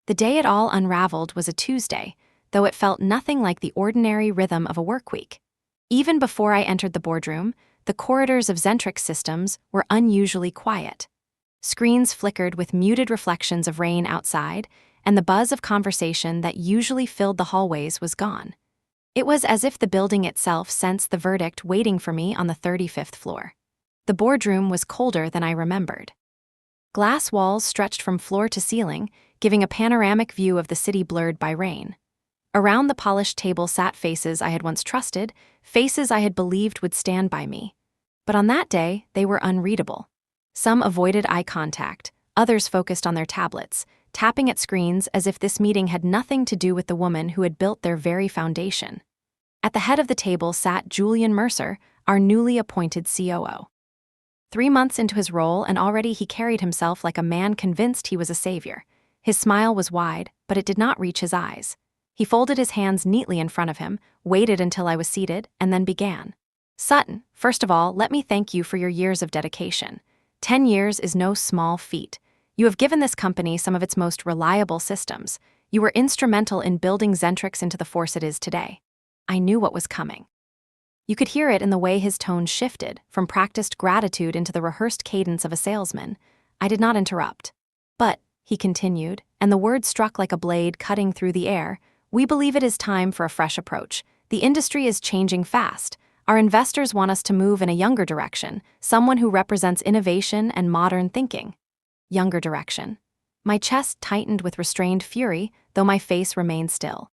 The day it all unraveled was a Tuesday, though it felt nothing like the ordinary rhythm of a work week. Even before I entered the boardroom, the corridors of Zentrix Systems were unusually quiet. Screens flickered with muted reflections of rain outside, and the buzz of conversation that usually filled the hallways was gone. It was as if the building itself sensed the verdict waiting for me on the 35th floor. The boardroom was colder than I remembered. Glass walls stretched from floor to ceiling, giving a panoramic view of the city blurred by rain. Around the polished table sat faces I had once trusted, faces I had believed would stand by me. But on that day, they were unreadable. Some avoided eye contact, others focused on their tablets, tapping at screens as if this meeting had nothing to do with the woman who had built their very foundation. At the head of the table sat Julian Mercer, our newly appointed COO. 3 months into his role, and already he carried himself like a man convinced he was a savior. His smile was wide, but it did not reach his eyes. He folded his hands neatly in front of him, waited until I was seated, and then began. "Sutton, first of all, let me thank you for your years of dedication. 10 years is no small feat. You have given this company some of its most reliable systems. You were instrumental in building Zentrix into the force it is today." I knew what was coming. You could hear it in the way his tone shifted, from practiced gratitude into the rehearsed cadence of a salesman. I did not interrupt. "But," he continued, and the words struck like a blade cutting through the air, "we believe it is time for a fresh approach. The industry is changing fast. Our investors want us to move in a younger direction, someone who represents innovation and modern thinking." Younger direction. My chest tightened with restrained fury, though my face remained still.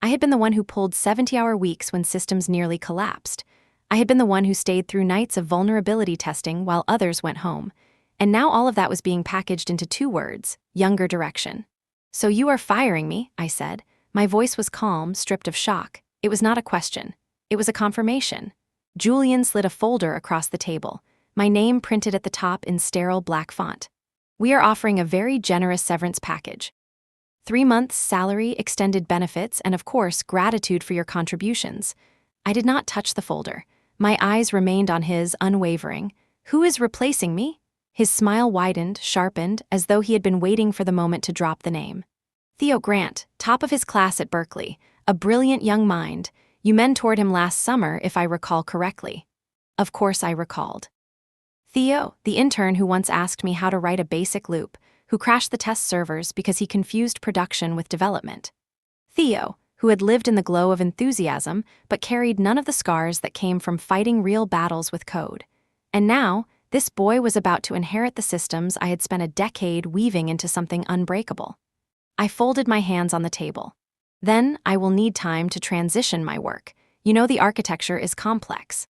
I had been the one who pulled 70-hour weeks when systems nearly collapsed. I had been the one who stayed through nights of vulnerability testing while others went home. And now all of that was being packaged into 2 words: younger direction. "So you are firing me," I said. My voice was calm, stripped of shock. It was not a question. It was a confirmation. Julian slid a folder across the table, my name printed at the top in sterile black font. "We are offering a very generous severance package. 3 months' salary, extended benefits, and of course, gratitude for your contributions." I did not touch the folder. My eyes remained on his, unwavering. "Who is replacing me?" His smile widened, sharpened, as though he had been waiting for the moment to drop the name. "Theo Grant, top of his class at Berkeley, a brilliant young mind. You mentored him last summer, if I recall correctly." Of course I recalled. Theo, the intern who once asked me how to write a basic loop, who crashed the test servers because he confused production with development. Theo, who had lived in the glow of enthusiasm but carried none of the scars that came from fighting real battles with code. And now, this boy was about to inherit the systems I had spent a decade weaving into something unbreakable. I folded my hands on the table. "Then I will need time to transition my work. You know, the architecture is complex."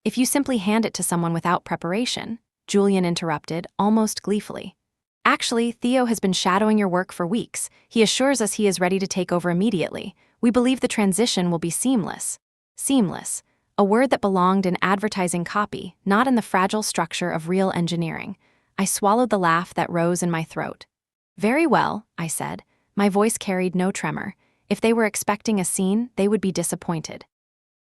"If you simply hand it to someone without preparation," Julian interrupted, almost gleefully. "Actually, Theo has been shadowing your work for weeks. He assures us he is ready to take over immediately. We believe the transition will be seamless." Seamless, a word that belonged in advertising copy, not in the fragile structure of real engineering. I swallowed the laugh that rose in my throat. "Very well," I said. My voice carried no tremor. If they were expecting a scene, they would be disappointed.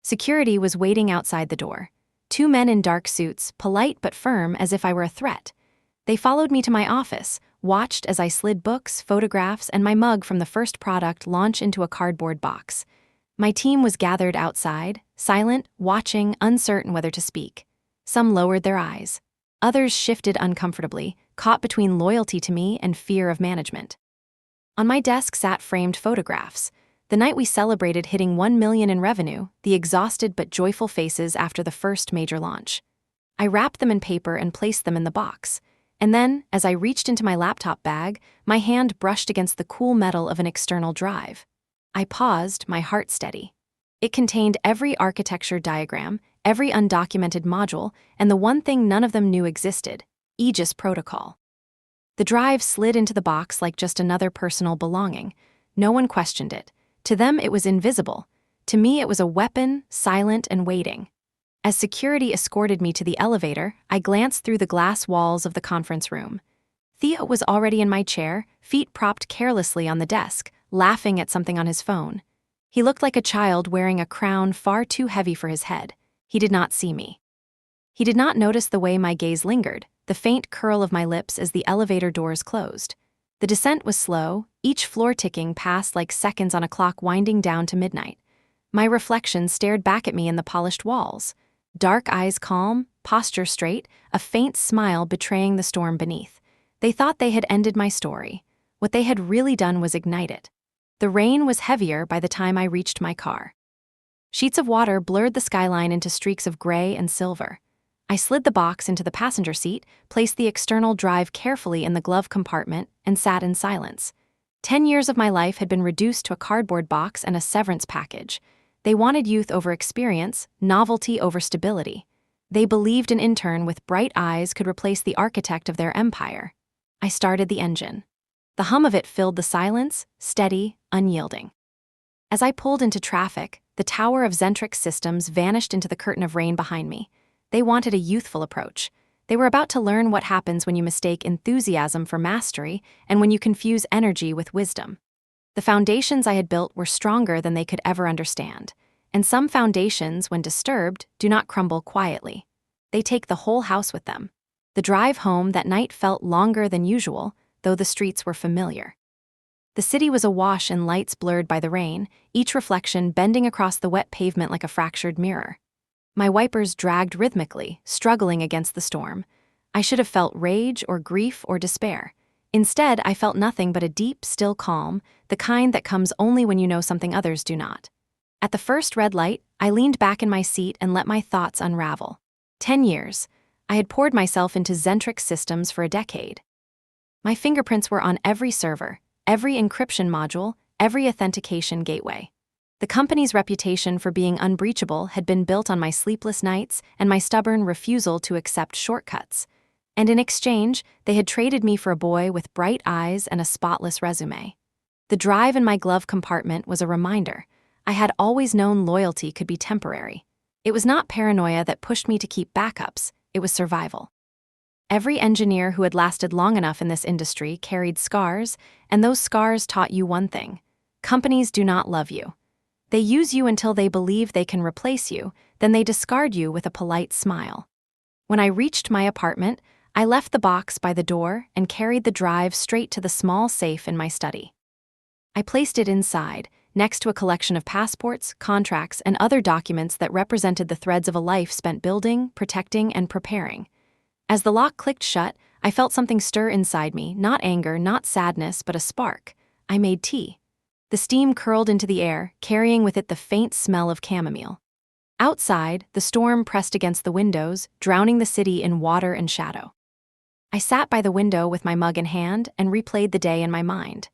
Security was waiting outside the door. 2 men in dark suits, polite but firm as if I were a threat. They followed me to my office, watched as I slid books, photographs, and my mug from the first product launch into a cardboard box. My team was gathered outside, silent, watching, uncertain whether to speak. Some lowered their eyes. Others shifted uncomfortably, caught between loyalty to me and fear of management. On my desk sat framed photographs. The night we celebrated hitting 1 million in revenue, the exhausted but joyful faces after the first major launch. I wrapped them in paper and placed them in the box. And then, as I reached into my laptop bag, my hand brushed against the cool metal of an external drive. I paused, my heart steady. It contained every architecture diagram, every undocumented module, and the one thing none of them knew existed: Aegis Protocol. The drive slid into the box like just another personal belonging. No one questioned it. To them, it was invisible. To me, it was a weapon, silent and waiting. As security escorted me to the elevator, I glanced through the glass walls of the conference room. Theo was already in my chair, feet propped carelessly on the desk, laughing at something on his phone. He looked like a child wearing a crown far too heavy for his head. He did not see me. He did not notice the way my gaze lingered, the faint curl of my lips as the elevator doors closed. The descent was slow, each floor ticking past like seconds on a clock winding down to midnight. My reflection stared back at me in the polished walls. Dark eyes calm, posture straight, a faint smile betraying the storm beneath. They thought they had ended my story. What they had really done was ignite it. The rain was heavier by the time I reached my car. Sheets of water blurred the skyline into streaks of gray and silver. I slid the box into the passenger seat, placed the external drive carefully in the glove compartment, and sat in silence. 10 years of my life had been reduced to a cardboard box and a severance package. They wanted youth over experience, novelty over stability. They believed an intern with bright eyes could replace the architect of their empire. I started the engine. The hum of it filled the silence, steady, unyielding. As I pulled into traffic, the tower of Zentrix Systems vanished into the curtain of rain behind me. They wanted a youthful approach. They were about to learn what happens when you mistake enthusiasm for mastery and when you confuse energy with wisdom. The foundations I had built were stronger than they could ever understand. And some foundations, when disturbed, do not crumble quietly. They take the whole house with them. The drive home that night felt longer than usual, though the streets were familiar. The city was awash in lights blurred by the rain, each reflection bending across the wet pavement like a fractured mirror. My wipers dragged rhythmically, struggling against the storm. I should have felt rage or grief or despair. Instead, I felt nothing but a deep, still calm, the kind that comes only when you know something others do not. At the first red light, I leaned back in my seat and let my thoughts unravel. 10 years. I had poured myself into Zentrix Systems for a decade. My fingerprints were on every server, every encryption module, every authentication gateway. The company's reputation for being unbreachable had been built on my sleepless nights and my stubborn refusal to accept shortcuts. And in exchange, they had traded me for a boy with bright eyes and a spotless resume. The drive in my glove compartment was a reminder. I had always known loyalty could be temporary. It was not paranoia that pushed me to keep backups, it was survival. Every engineer who had lasted long enough in this industry carried scars, and those scars taught you one thing. Companies do not love you. They use you until they believe they can replace you, then they discard you with a polite smile. When I reached my apartment, I left the box by the door and carried the drive straight to the small safe in my study. I placed it inside, next to a collection of passports, contracts, and other documents that represented the threads of a life spent building, protecting, and preparing. As the lock clicked shut, I felt something stir inside me, not anger, not sadness, but a spark. I made tea. The steam curled into the air, carrying with it the faint smell of chamomile. Outside, the storm pressed against the windows, drowning the city in water and shadow. I sat by the window with my mug in hand and replayed the day in my mind.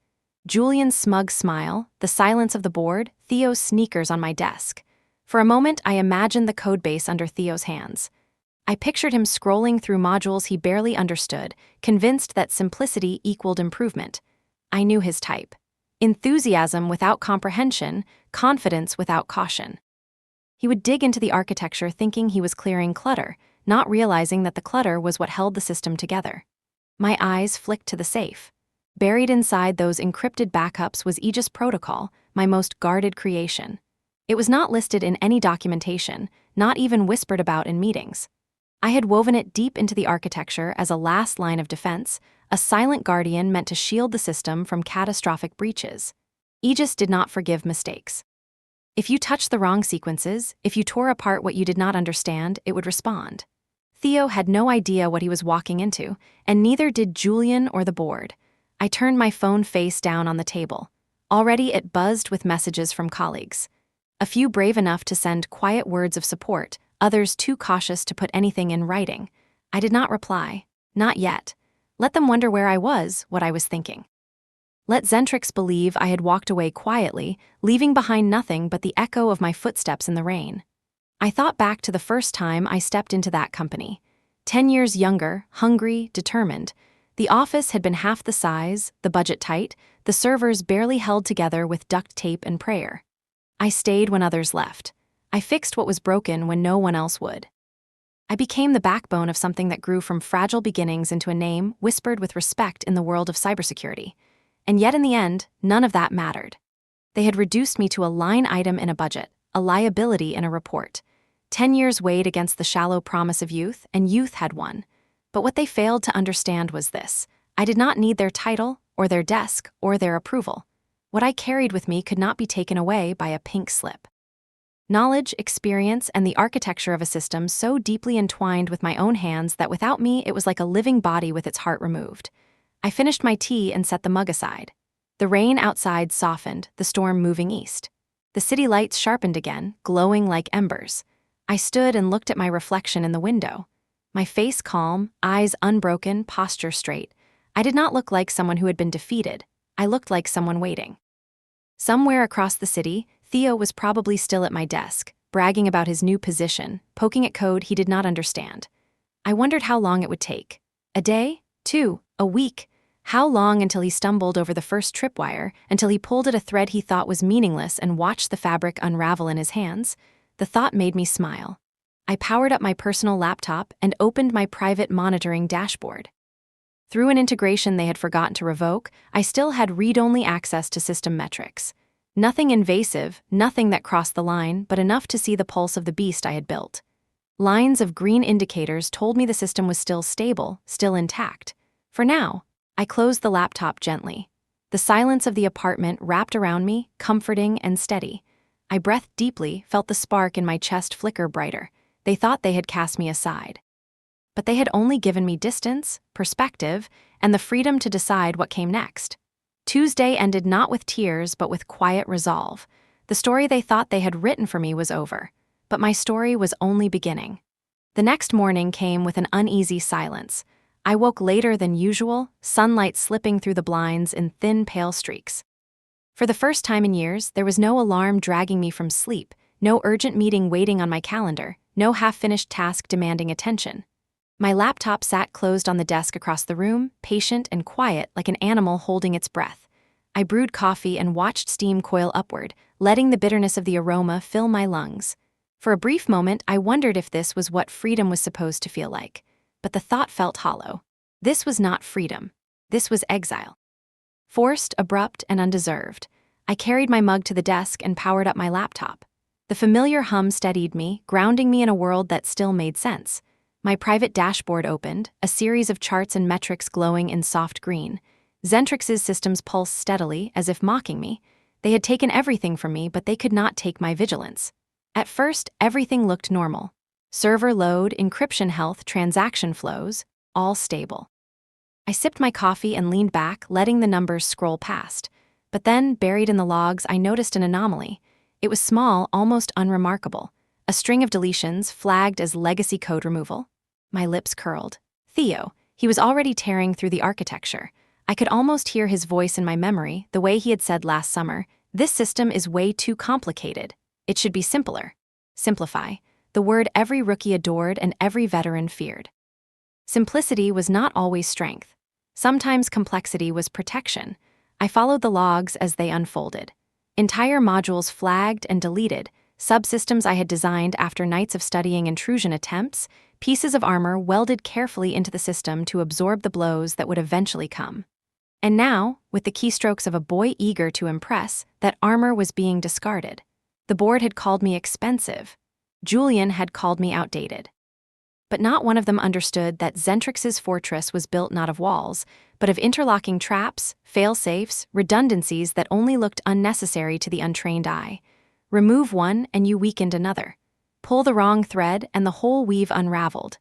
Julian's smug smile, the silence of the board, Theo's sneakers on my desk. For a moment, I imagined the codebase under Theo's hands. I pictured him scrolling through modules he barely understood, convinced that simplicity equaled improvement. I knew his type. Enthusiasm without comprehension, confidence without caution. He would dig into the architecture thinking he was clearing clutter, not realizing that the clutter was what held the system together. My eyes flicked to the safe. Buried inside those encrypted backups was Aegis Protocol, my most guarded creation. It was not listed in any documentation, not even whispered about in meetings. I had woven it deep into the architecture as a last line of defense, a silent guardian meant to shield the system from catastrophic breaches. Aegis did not forgive mistakes. If you touched the wrong sequences, if you tore apart what you did not understand, it would respond. Theo had no idea what he was walking into, and neither did Julian or the board. I turned my phone face down on the table. Already it buzzed with messages from colleagues. A few brave enough to send quiet words of support, others too cautious to put anything in writing. I did not reply. Not yet. Let them wonder where I was, what I was thinking. Let Zentrix believe I had walked away quietly, leaving behind nothing but the echo of my footsteps in the rain. I thought back to the first time I stepped into that company. 10 years younger, hungry, determined. The office had been half the size, the budget tight, the servers barely held together with duct tape and prayer. I stayed when others left. I fixed what was broken when no one else would. I became the backbone of something that grew from fragile beginnings into a name whispered with respect in the world of cybersecurity. And yet in the end, none of that mattered. They had reduced me to a line item in a budget, a liability in a report. 10 years weighed against the shallow promise of youth, and youth had won. But what they failed to understand was this. I did not need their title or their desk, or their approval. What I carried with me could not be taken away by a pink slip. Knowledge, experience, and the architecture of a system so deeply entwined with my own hands that without me it was like a living body with its heart removed. I finished my tea and set the mug aside. The rain outside softened, the storm moving east. The city lights sharpened again, glowing like embers. I stood and looked at my reflection in the window. My face calm, eyes unbroken, posture straight. I did not look like someone who had been defeated. I looked like someone waiting. Somewhere across the city, Theo was probably still at my desk, bragging about his new position, poking at code he did not understand. I wondered how long it would take. A day? 2? A week? How long until he stumbled over the first tripwire, until he pulled at a thread he thought was meaningless and watched the fabric unravel in his hands? The thought made me smile. I powered up my personal laptop and opened my private monitoring dashboard. Through an integration they had forgotten to revoke, I still had read-only access to system metrics. Nothing invasive, nothing that crossed the line, but enough to see the pulse of the beast I had built. Lines of green indicators told me the system was still stable, still intact. For now, I closed the laptop gently. The silence of the apartment wrapped around me, comforting and steady. I breathed deeply, felt the spark in my chest flicker brighter. They thought they had cast me aside. But they had only given me distance, perspective, and the freedom to decide what came next. Tuesday ended not with tears, but with quiet resolve. The story they thought they had written for me was over, but my story was only beginning. The next morning came with an uneasy silence. I woke later than usual, sunlight slipping through the blinds in thin, pale streaks. For the first time in years, there was no alarm dragging me from sleep, no urgent meeting waiting on my calendar, no half-finished task demanding attention. My laptop sat closed on the desk across the room, patient and quiet like an animal holding its breath. I brewed coffee and watched steam coil upward, letting the bitterness of the aroma fill my lungs. For a brief moment, I wondered if this was what freedom was supposed to feel like. But the thought felt hollow. This was not freedom. This was exile. Forced, abrupt, and undeserved. I carried my mug to the desk and powered up my laptop. The familiar hum steadied me, grounding me in a world that still made sense. My private dashboard opened, a series of charts and metrics glowing in soft green. Zentrix's systems pulsed steadily, as if mocking me. They had taken everything from me, but they could not take my vigilance. At first, everything looked normal. Server load, encryption health, transaction flows, all stable. I sipped my coffee and leaned back, letting the numbers scroll past. But then, buried in the logs, I noticed an anomaly. It was small, almost unremarkable. A string of deletions flagged as legacy code removal. My lips curled. Theo. He was already tearing through the architecture. I could almost hear his voice in my memory, the way he had said last summer, "This system is way too complicated. It should be simpler." Simplify. The word every rookie adored and every veteran feared. Simplicity was not always strength. Sometimes complexity was protection. I followed the logs as they unfolded. Entire modules flagged and deleted, subsystems I had designed after nights of studying intrusion attempts, pieces of armor welded carefully into the system to absorb the blows that would eventually come. And now, with the keystrokes of a boy eager to impress, that armor was being discarded. The board had called me expensive. Julian had called me outdated. But not one of them understood that Zentrix's fortress was built not of walls, but of interlocking traps, fail-safes, redundancies that only looked unnecessary to the untrained eye. Remove one and you weakened another. Pull the wrong thread and the whole weave unraveled.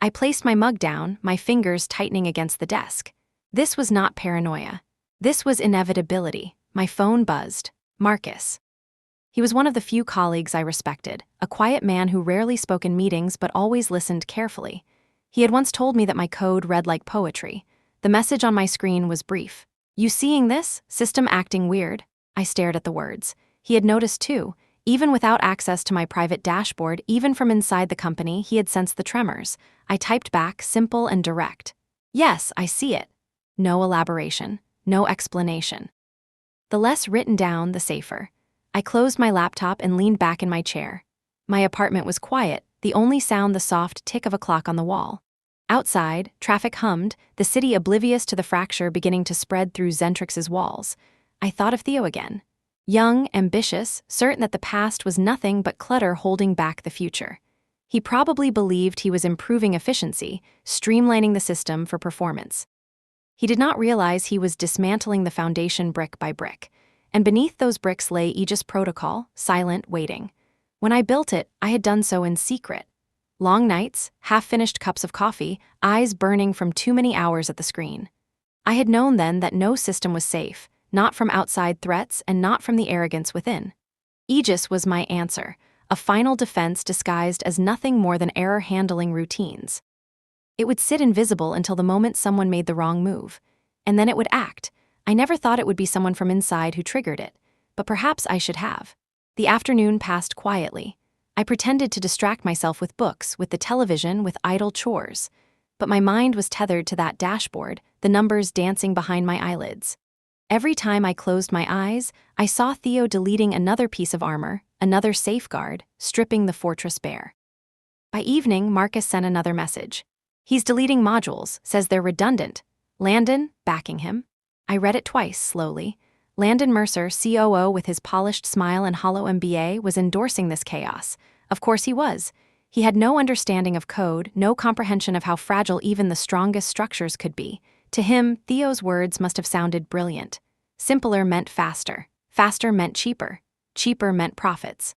I placed my mug down, my fingers tightening against the desk. This was not paranoia. This was inevitability. My phone buzzed. Marcus. He was one of the few colleagues I respected, a quiet man who rarely spoke in meetings but always listened carefully. He had once told me that my code read like poetry. The message on my screen was brief. "You seeing this? System acting weird." I stared at the words. He had noticed too. Even without access to my private dashboard, even from inside the company, he had sensed the tremors. I typed back, simple and direct. "Yes, I see it." No elaboration. No explanation. The less written down, the safer. I closed my laptop and leaned back in my chair. My apartment was quiet, the only sound the soft tick of a clock on the wall. Outside, traffic hummed, the city oblivious to the fracture beginning to spread through Zentrix's walls. I thought of Theo again. Young, ambitious, certain that the past was nothing but clutter holding back the future. He probably believed he was improving efficiency, streamlining the system for performance. He did not realize he was dismantling the foundation brick by brick, and beneath those bricks lay Aegis Protocol, silent, waiting. When I built it, I had done so in secret. Long nights, half-finished cups of coffee, eyes burning from too many hours at the screen. I had known then that no system was safe, not from outside threats and not from the arrogance within. Aegis was my answer, a final defense disguised as nothing more than error-handling routines. It would sit invisible until the moment someone made the wrong move, and then it would act. I never thought it would be someone from inside who triggered it, but perhaps I should have. The afternoon passed quietly. I pretended to distract myself with books, with the television, with idle chores. But my mind was tethered to that dashboard, the numbers dancing behind my eyelids. Every time I closed my eyes, I saw Theo deleting another piece of armor, another safeguard, stripping the fortress bare. By evening, Marcus sent another message. He's deleting modules, says they're redundant. Landon, backing him. I read it twice, slowly. Landon Mercer, COO with his polished smile and hollow MBA, was endorsing this chaos. Of course he was. He had no understanding of code, no comprehension of how fragile even the strongest structures could be. To him, Theo's words must have sounded brilliant. Simpler meant faster. Faster meant cheaper. Cheaper meant profits.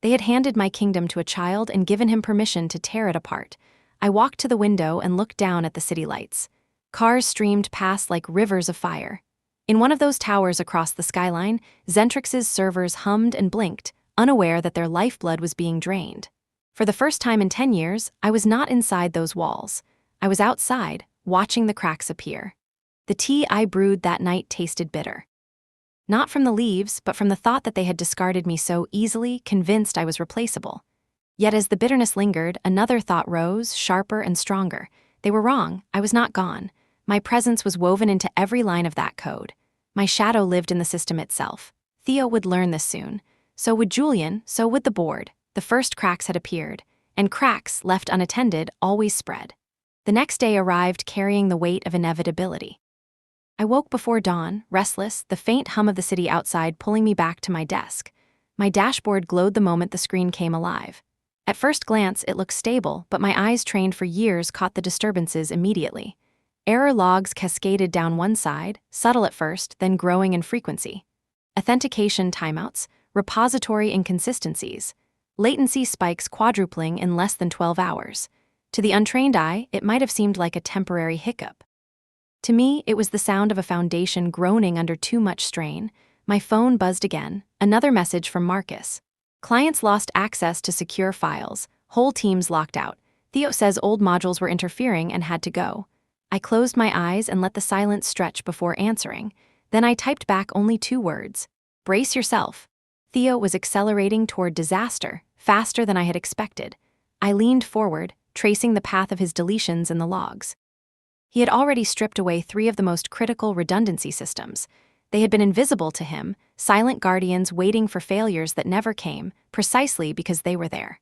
They had handed my kingdom to a child and given him permission to tear it apart. I walked to the window and looked down at the city lights. Cars streamed past like rivers of fire. In one of those towers across the skyline, Zentrix's servers hummed and blinked, unaware that their lifeblood was being drained. For the first time in 10 years, I was not inside those walls. I was outside, watching the cracks appear. The tea I brewed that night tasted bitter. Not from the leaves, but from the thought that they had discarded me so easily, convinced I was replaceable. Yet as the bitterness lingered, another thought rose, sharper and stronger. They were wrong. I was not gone. My presence was woven into every line of that code. My shadow lived in the system itself. Theo would learn this soon. So would Julian, so would the board. The first cracks had appeared, and cracks, left unattended, always spread. The next day arrived carrying the weight of inevitability. I woke before dawn, restless, the faint hum of the city outside pulling me back to my desk. My dashboard glowed the moment the screen came alive. At first glance, it looked stable, but my eyes trained for years caught the disturbances immediately. Error logs cascaded down one side, subtle at first, then growing in frequency. Authentication timeouts, repository inconsistencies, latency spikes quadrupling in less than 12 hours. To the untrained eye, it might have seemed like a temporary hiccup. To me, it was the sound of a foundation groaning under too much strain. My phone buzzed again, another message from Marcus. Clients lost access to secure files, whole teams locked out. Theo says old modules were interfering and had to go. I closed my eyes and let the silence stretch before answering. Then I typed back only 2 words. Brace yourself. Theo was accelerating toward disaster, faster than I had expected. I leaned forward, tracing the path of his deletions in the logs. He had already stripped away 3 of the most critical redundancy systems. They had been invisible to him, silent guardians waiting for failures that never came, precisely because they were there.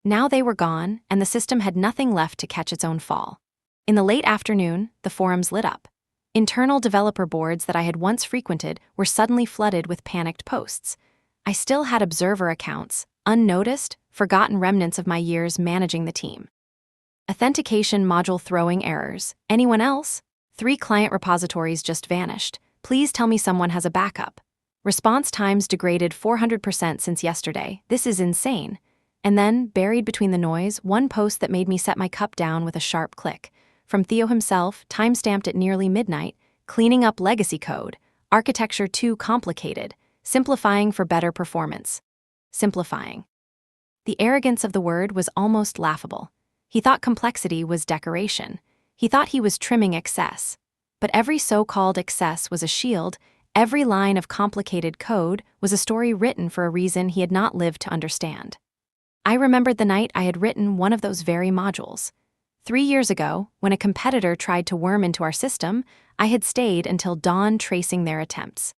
Now they were gone, and the system had nothing left to catch its own fall. In the late afternoon, the forums lit up. Internal developer boards that I had once frequented were suddenly flooded with panicked posts. I still had observer accounts, unnoticed, forgotten remnants of my years managing the team. Authentication module throwing errors. Anyone else? 3 client repositories just vanished. Please tell me someone has a backup. Response times degraded 400% since yesterday. This is insane. And then, buried between the noise, one post that made me set my cup down with a sharp click. From Theo himself, timestamped at nearly midnight, cleaning up legacy code, architecture too complicated, simplifying for better performance. Simplifying. The arrogance of the word was almost laughable. He thought complexity was decoration. He thought he was trimming excess. But every so-called excess was a shield. Every line of complicated code was a story written for a reason he had not lived to understand. I remembered the night I had written one of those very modules. 3 years ago, when a competitor tried to worm into our system, I had stayed until dawn tracing their attempts.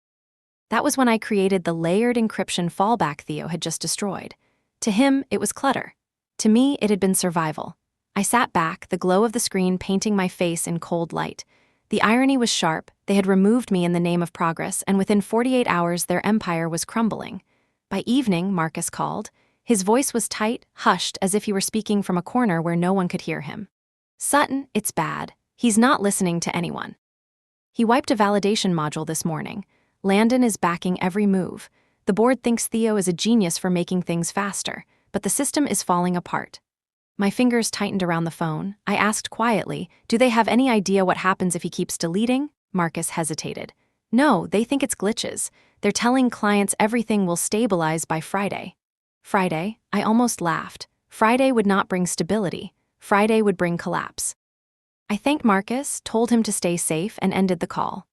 That was when I created the layered encryption fallback Theo had just destroyed. To him, it was clutter. To me, it had been survival. I sat back, the glow of the screen painting my face in cold light. The irony was sharp. They had removed me in the name of progress, and within 48 hours their empire was crumbling. By evening, Marcus called. His voice was tight, hushed, as if he were speaking from a corner where no one could hear him. Sutton, it's bad. He's not listening to anyone. He wiped a validation module this morning. Landon is backing every move. The board thinks Theo is a genius for making things faster, but the system is falling apart. My fingers tightened around the phone. I asked quietly, do they have any idea what happens if he keeps deleting? Marcus hesitated. No, they think it's glitches. They're telling clients everything will stabilize by Friday. Friday? I almost laughed. Friday would not bring stability. Friday would bring collapse. I thanked Marcus, told him to stay safe, and ended the call.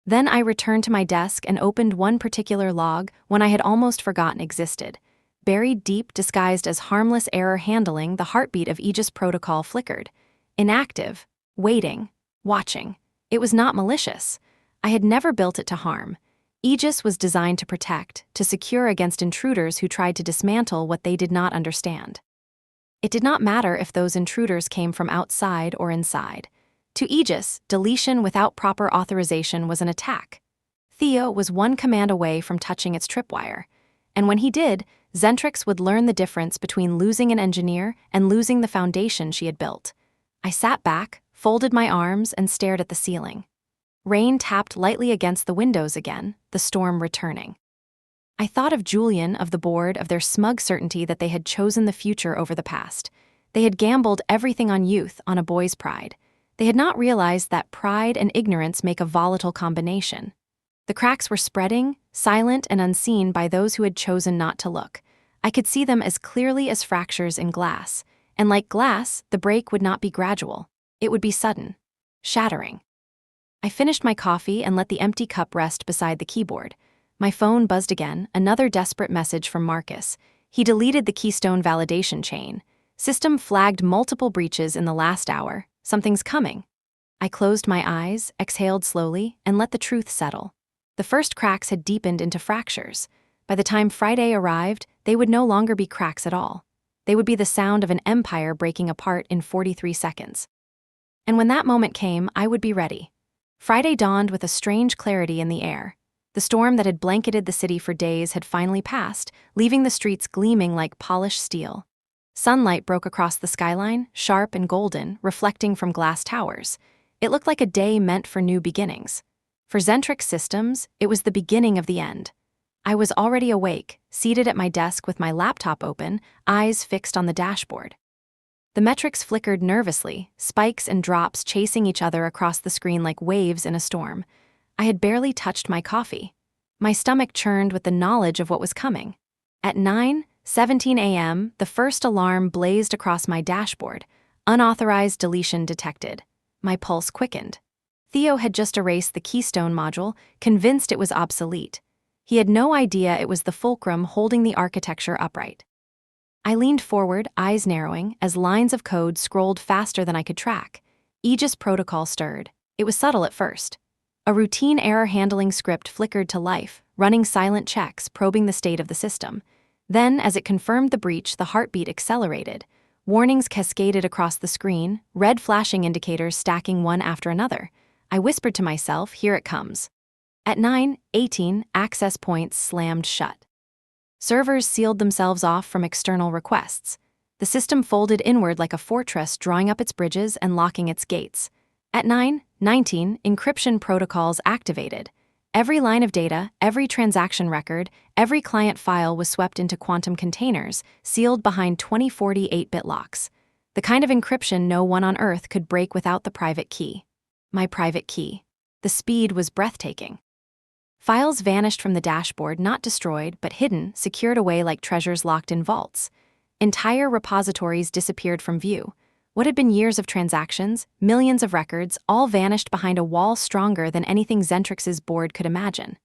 Then I returned to my desk and opened one particular log, one I had almost forgotten existed. Buried deep, disguised as harmless error handling, the heartbeat of Aegis protocol flickered. Inactive, waiting, watching. It was not malicious. I had never built it to harm. Aegis was designed to protect, to secure against intruders who tried to dismantle what they did not understand. It did not matter if those intruders came from outside or inside. To Aegis, deletion without proper authorization was an attack. Theo was one command away from touching its tripwire. And when he did, Zentrix would learn the difference between losing an engineer and losing the foundation she had built. I sat back, folded my arms, and stared at the ceiling. Rain tapped lightly against the windows again, the storm returning. I thought of Julian, of the board, of their smug certainty that they had chosen the future over the past. They had gambled everything on youth, on a boy's pride. They had not realized that pride and ignorance make a volatile combination. The cracks were spreading, silent and unseen by those who had chosen not to look. I could see them as clearly as fractures in glass, and like glass, the break would not be gradual. It would be sudden, shattering. I finished my coffee and let the empty cup rest beside the keyboard. My phone buzzed again, another desperate message from Marcus. He deleted the Keystone validation chain. System flagged multiple breaches in the last hour. Something's coming. I closed my eyes, exhaled slowly, and let the truth settle. The first cracks had deepened into fractures. By the time Friday arrived, they would no longer be cracks at all. They would be the sound of an empire breaking apart in 43 seconds. And when that moment came, I would be ready. Friday dawned with a strange clarity in the air. The storm that had blanketed the city for days had finally passed, leaving the streets gleaming like polished steel. Sunlight broke across the skyline, sharp and golden, reflecting from glass towers. It looked like a day meant for new beginnings. For Zentrix Systems, it was the beginning of the end. I was already awake, seated at my desk with my laptop open, eyes fixed on the dashboard. The metrics flickered nervously, spikes and drops chasing each other across the screen like waves in a storm. I had barely touched my coffee. My stomach churned with the knowledge of what was coming. At 9:17 a.m., the first alarm blazed across my dashboard. Unauthorized deletion detected. My pulse quickened. Theo had just erased the Keystone module, convinced it was obsolete. He had no idea it was the fulcrum holding the architecture upright. I leaned forward, eyes narrowing, as lines of code scrolled faster than I could track. Aegis protocol stirred. It was subtle at first. A routine error-handling script flickered to life, running silent checks, probing the state of the system. Then, as it confirmed the breach, the heartbeat accelerated. Warnings cascaded across the screen, red flashing indicators stacking one after another. I whispered to myself, here it comes. At 9:18, access points slammed shut. Servers sealed themselves off from external requests. The system folded inward like a fortress, drawing up its bridges and locking its gates. At 9:19, encryption protocols activated. Every line of data, every transaction record, every client file was swept into quantum containers, sealed behind 2040 8-bit locks. The kind of encryption no one on Earth could break without the private key. My private key. The speed was breathtaking. Files vanished from the dashboard, not destroyed, but hidden, secured away like treasures locked in vaults. Entire repositories disappeared from view. What had been years of transactions, millions of records, all vanished behind a wall stronger than anything Zentrix's board could imagine.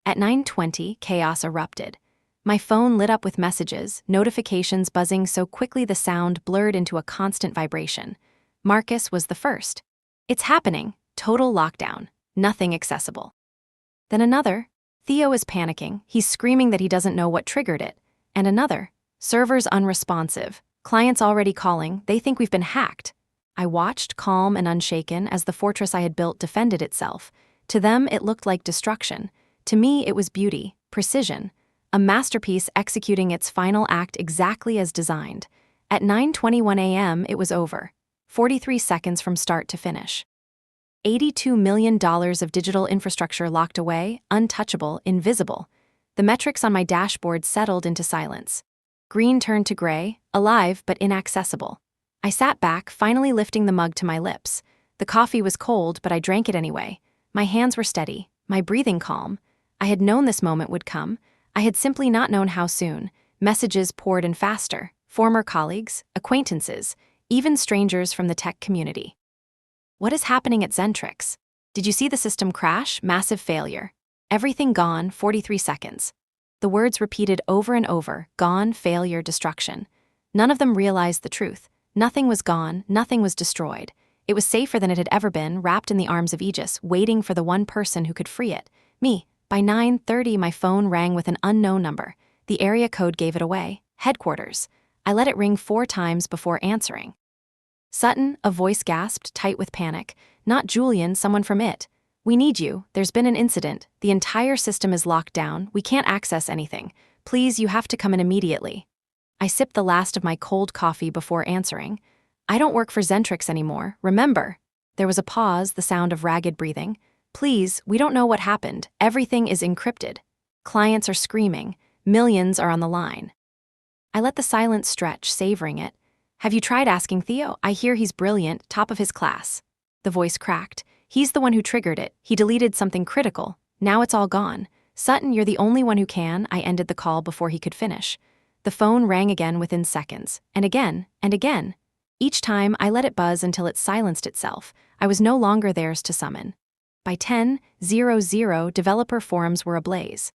At 9:20, chaos erupted. My phone lit up with messages, notifications buzzing so quickly the sound blurred into a constant vibration. Marcus was the first. It's happening. Total lockdown. Nothing accessible. Then another. Theo is panicking. He's screaming that he doesn't know what triggered it. And another. Servers unresponsive. Clients already calling. They think we've been hacked. I watched, calm and unshaken, as the fortress I had built defended itself. To them, it looked like destruction. To me, it was beauty, precision. A masterpiece executing its final act exactly as designed. At 9:21 a.m., it was over. 43 seconds from start to finish. $82 million of digital infrastructure locked away, untouchable, invisible. The metrics on my dashboard settled into silence. Green turned to gray, alive but inaccessible. I sat back, finally lifting the mug to my lips. The coffee was cold, but I drank it anyway. My hands were steady, my breathing calm. I had known this moment would come. I had simply not known how soon. Messages poured in faster. Former colleagues, acquaintances, even strangers from the tech community. What is happening at Zentrix? Did you see the system crash? Massive failure. Everything gone, 43 seconds. The words repeated over and over, gone, failure, destruction. None of them realized the truth. Nothing was gone, nothing was destroyed. It was safer than it had ever been, wrapped in the arms of Aegis, waiting for the one person who could free it. Me. By 9:30, my phone rang with an unknown number. The area code gave it away. Headquarters. I let it ring 4 times before answering. Sutton, a voice gasped, tight with panic. Not Julian, someone from it. We need you. There's been an incident. The entire system is locked down. We can't access anything. Please, you have to come in immediately. I sipped the last of my cold coffee before answering. I don't work for Zentrix anymore, remember? There was a pause, the sound of ragged breathing. Please, we don't know what happened. Everything is encrypted. Clients are screaming. Millions are on the line. I let the silence stretch, savoring it. Have you tried asking Theo? I hear he's brilliant, top of his class. The voice cracked. He's the one who triggered it. He deleted something critical. Now it's all gone. Sutton, you're the only one who can. I ended the call before he could finish. The phone rang again within seconds, and again, and again. Each time, I let it buzz until it silenced itself. I was no longer theirs to summon. By 10:00, developer forums were ablaze.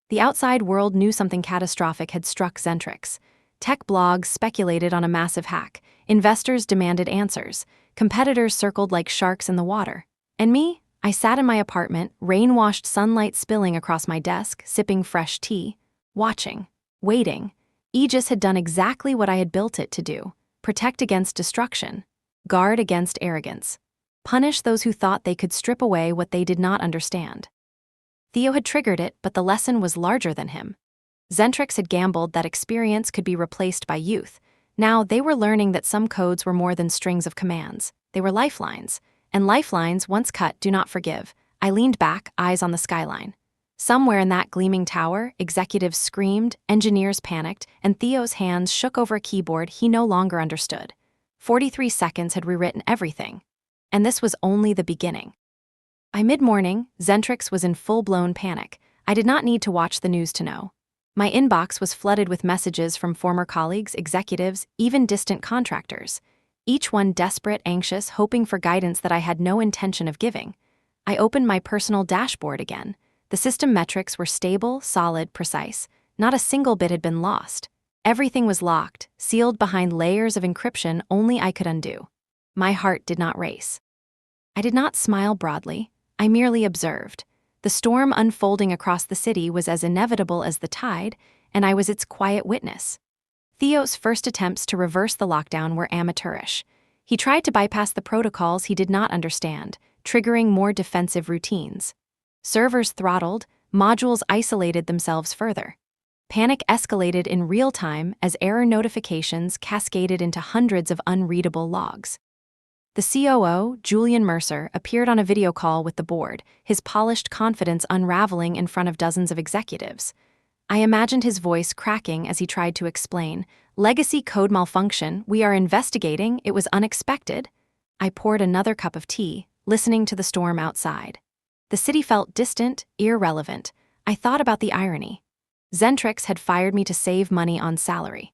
The outside world knew something catastrophic had struck Zentrix. Tech blogs speculated on a massive hack. Investors demanded answers. Competitors circled like sharks in the water. And me? I sat in my apartment, rain-washed sunlight spilling across my desk, sipping fresh tea, watching, waiting. Aegis had done exactly what I had built it to do. Protect against destruction. Guard against arrogance. Punish those who thought they could strip away what they did not understand. Theo had triggered it, but the lesson was larger than him. Zentrix had gambled that experience could be replaced by youth. Now they were learning that some codes were more than strings of commands. They were lifelines. And lifelines, once cut, do not forgive. I leaned back, eyes on the skyline. Somewhere in that gleaming tower, executives screamed, engineers panicked, and Theo's hands shook over a keyboard he no longer understood. 43 seconds had rewritten everything. And this was only the beginning. By mid-morning, Zentrix was in full-blown panic. I did not need to watch the news to know. My inbox was flooded with messages from former colleagues, executives, even distant contractors. Each one desperate, anxious, hoping for guidance that I had no intention of giving. I opened my personal dashboard again. The system metrics were stable, solid, precise. Not a single bit had been lost. Everything was locked, sealed behind layers of encryption only I could undo. My heart did not race. I did not smile broadly. I merely observed. The storm unfolding across the city was as inevitable as the tide, and I was its quiet witness. Theo's first attempts to reverse the lockdown were amateurish. He tried to bypass the protocols he did not understand, triggering more defensive routines. Servers throttled, modules isolated themselves further. Panic escalated in real time as error notifications cascaded into hundreds of unreadable logs. The COO, Julian Mercer, appeared on a video call with the board, his polished confidence unraveling in front of dozens of executives. I imagined his voice cracking as he tried to explain, "Legacy code malfunction, we are investigating, it was unexpected." I poured another cup of tea, listening to the storm outside. The city felt distant, irrelevant. I thought about the irony. Zentrix had fired me to save money on salary.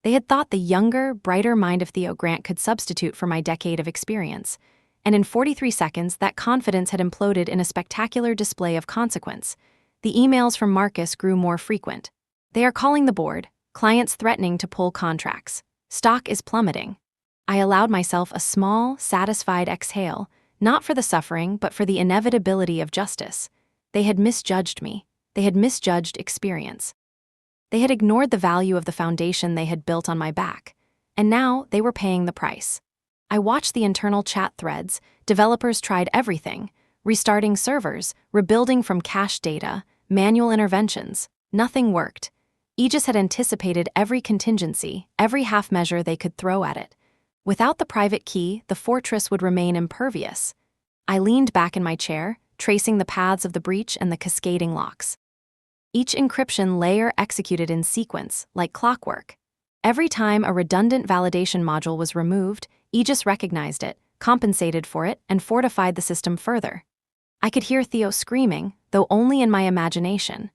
They had thought the younger, brighter mind of Theo Grant could substitute for my decade of experience. And in 43 seconds, that confidence had imploded in a spectacular display of consequence. The emails from Marcus grew more frequent. They are calling the board, clients threatening to pull contracts. Stock is plummeting. I allowed myself a small, satisfied exhale, not for the suffering, but for the inevitability of justice. They had misjudged me. They had misjudged experience. They had ignored the value of the foundation they had built on my back, and now they were paying the price. I watched the internal chat threads. Developers tried everything, restarting servers, rebuilding from cached data, manual interventions. Nothing worked. Aegis had anticipated every contingency, every half measure they could throw at it. Without the private key, the fortress would remain impervious. I leaned back in my chair, tracing the paths of the breach and the cascading locks. Each encryption layer executed in sequence, like clockwork. Every time a redundant validation module was removed, Aegis recognized it, compensated for it, and fortified the system further. I could hear Theo screaming, though only in my imagination.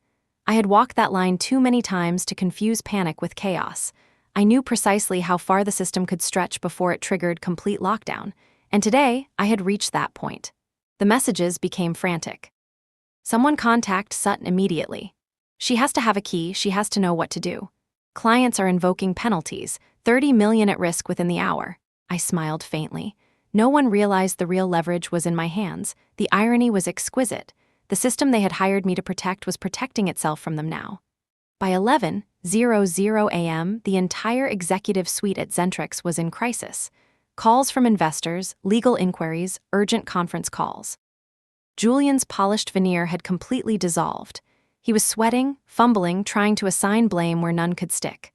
I had walked that line too many times to confuse panic with chaos. I knew precisely how far the system could stretch before it triggered complete lockdown, and today I had reached that point. The messages became frantic. Someone contact Sutton immediately. She has to have a key, she has to know what to do. Clients are invoking penalties, 30 million at risk within the hour. I smiled faintly. No one realized the real leverage was in my hands. The irony was exquisite. The system they had hired me to protect was protecting itself from them now. By 11:00 a.m., the entire executive suite at Zentrix was in crisis. Calls from investors, legal inquiries, urgent conference calls. Julian's polished veneer had completely dissolved. He was sweating, fumbling, trying to assign blame where none could stick.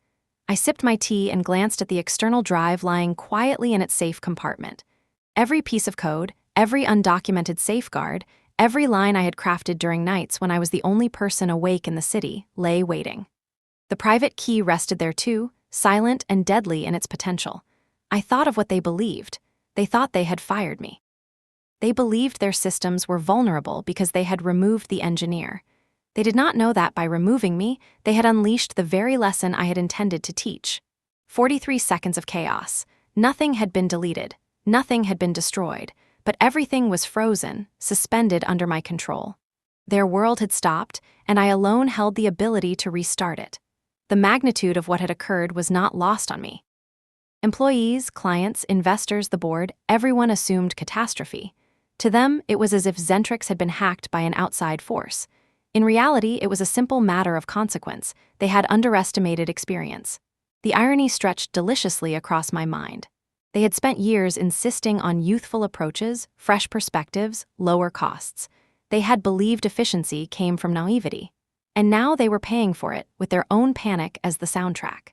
I sipped my tea and glanced at the external drive lying quietly in its safe compartment. Every piece of code, every undocumented safeguard, every line I had crafted during nights when I was the only person awake in the city lay waiting. The private key rested there too, silent and deadly in its potential. I thought of what they believed. They thought they had fired me. They believed their systems were vulnerable because they had removed the engineer. They did not know that by removing me, they had unleashed the very lesson I had intended to teach. 43 seconds of chaos. Nothing had been deleted. Nothing had been destroyed. But everything was frozen, suspended under my control. Their world had stopped, and I alone held the ability to restart it. The magnitude of what had occurred was not lost on me. Employees, clients, investors, the board, everyone assumed catastrophe. To them, it was as if Zentrix had been hacked by an outside force. In reality, it was a simple matter of consequence. They had underestimated experience. The irony stretched deliciously across my mind. They had spent years insisting on youthful approaches, fresh perspectives, lower costs. They had believed efficiency came from naivety. And now they were paying for it, with their own panic as the soundtrack.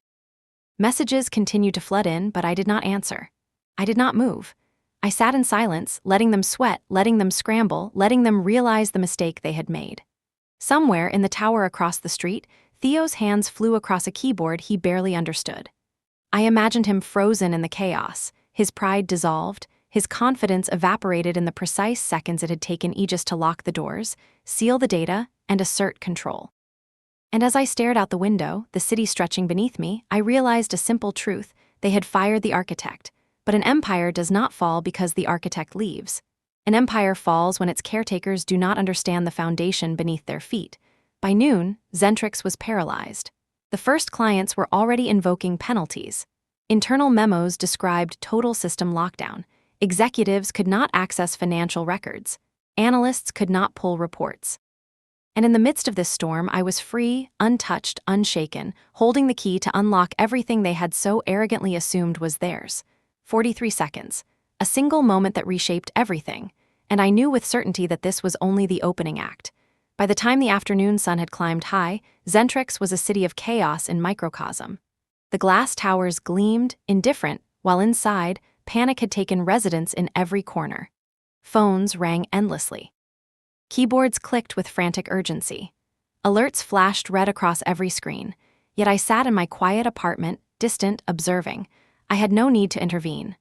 Messages continued to flood in, but I did not answer. I did not move. I sat in silence, letting them sweat, letting them scramble, letting them realize the mistake they had made. Somewhere in the tower across the street, Theo's hands flew across a keyboard he barely understood. I imagined him frozen in the chaos, his pride dissolved, his confidence evaporated in the precise seconds it had taken Aegis to lock the doors, seal the data, and assert control. And as I stared out the window, the city stretching beneath me, I realized a simple truth: they had fired the architect. But an empire does not fall because the architect leaves. An empire falls when its caretakers do not understand the foundation beneath their feet. By noon, Zentrix was paralyzed. The first clients were already invoking penalties. Internal memos described total system lockdown. Executives could not access financial records. Analysts could not pull reports. And in the midst of this storm, I was free, untouched, unshaken, holding the key to unlock everything they had so arrogantly assumed was theirs. 43 seconds. A single moment that reshaped everything. And I knew with certainty that this was only the opening act. By the time the afternoon sun had climbed high, Zentrix was a city of chaos in microcosm. The glass towers gleamed, indifferent, while inside, panic had taken residence in every corner. Phones rang endlessly. Keyboards clicked with frantic urgency. Alerts flashed red across every screen. Yet I sat in my quiet apartment, distant, observing. I had no need to intervene.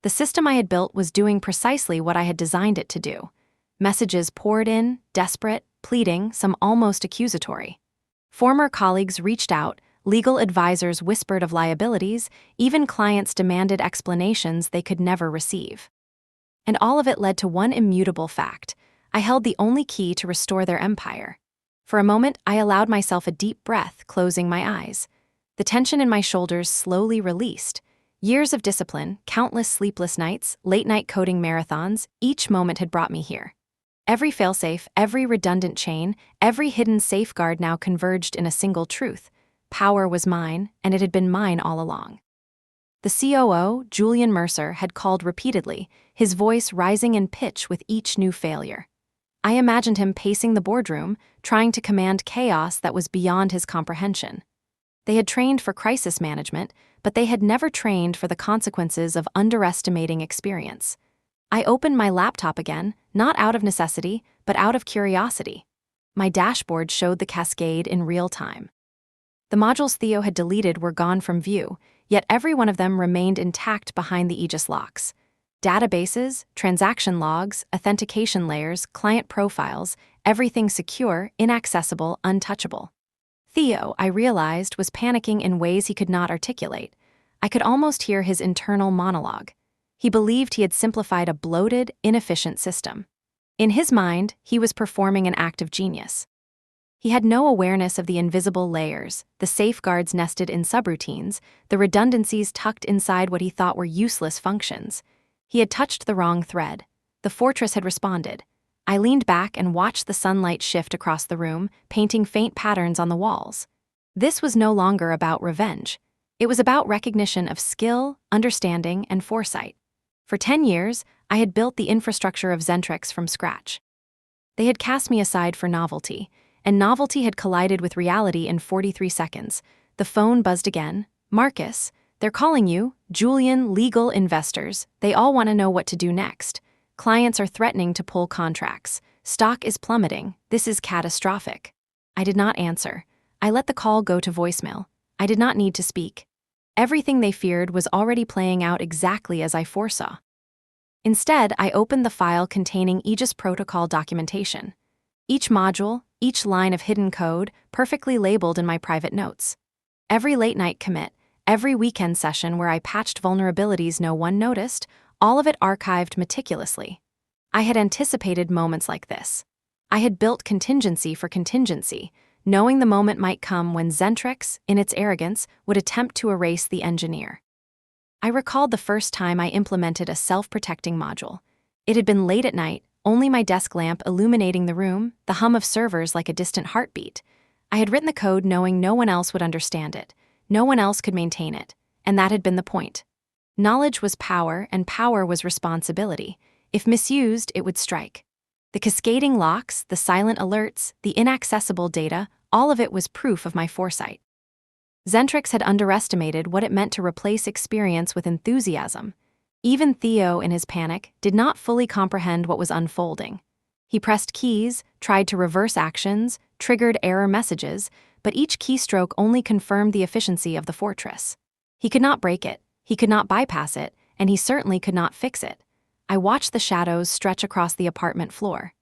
The system I had built was doing precisely what I had designed it to do. Messages poured in, desperate, pleading, some almost accusatory. Former colleagues reached out, legal advisors whispered of liabilities, even clients demanded explanations they could never receive. And all of it led to one immutable fact: I held the only key to restore their empire. For a moment, I allowed myself a deep breath, closing my eyes. The tension in my shoulders slowly released. Years of discipline, countless sleepless nights, late-night coding marathons, each moment had brought me here. Every failsafe, every redundant chain, every hidden safeguard now converged in a single truth. Power was mine, and it had been mine all along. The COO, Julian Mercer, had called repeatedly, his voice rising in pitch with each new failure. I imagined him pacing the boardroom, trying to command chaos that was beyond his comprehension. They had trained for crisis management, but they had never trained for the consequences of underestimating experience. I opened my laptop again, not out of necessity, but out of curiosity. My dashboard showed the cascade in real time. The modules Theo had deleted were gone from view, yet every one of them remained intact behind the Aegis locks. Databases, transaction logs, authentication layers, client profiles, everything secure, inaccessible, untouchable. Theo, I realized, was panicking in ways he could not articulate. I could almost hear his internal monologue. He believed he had simplified a bloated, inefficient system. In his mind, he was performing an act of genius. He had no awareness of the invisible layers, the safeguards nested in subroutines, the redundancies tucked inside what he thought were useless functions. He had touched the wrong thread. The fortress had responded. I leaned back and watched the sunlight shift across the room, painting faint patterns on the walls. This was no longer about revenge. It was about recognition of skill, understanding, and foresight. For 10 years, I had built the infrastructure of Zentrix from scratch. They had cast me aside for novelty, and novelty had collided with reality in 43 seconds. The phone buzzed again. "Marcus, they're calling you. Julian, legal investors. They all want to know what to do next. Clients are threatening to pull contracts. Stock is plummeting. This is catastrophic." I did not answer. I let the call go to voicemail. I did not need to speak. Everything they feared was already playing out exactly as I foresaw. Instead, I opened the file containing Aegis protocol documentation. Each module, each line of hidden code, perfectly labeled in my private notes. Every late-night commit, every weekend session where I patched vulnerabilities no one noticed, all of it archived meticulously. I had anticipated moments like this. I had built contingency for contingency, knowing the moment might come when Zentrix, in its arrogance, would attempt to erase the engineer. I recalled the first time I implemented a self-protecting module. It had been late at night, only my desk lamp illuminating the room, the hum of servers like a distant heartbeat. I had written the code knowing no one else would understand it, no one else could maintain it, and that had been the point. Knowledge was power, and power was responsibility. If misused, it would strike. The cascading locks, the silent alerts, the inaccessible data, all of it was proof of my foresight. Zentrix had underestimated what it meant to replace experience with enthusiasm. Even Theo, in his panic, did not fully comprehend what was unfolding. He pressed keys, tried to reverse actions, triggered error messages, but each keystroke only confirmed the efficiency of the fortress. He could not break it, he could not bypass it, and he certainly could not fix it. I watched the shadows stretch across the apartment floor.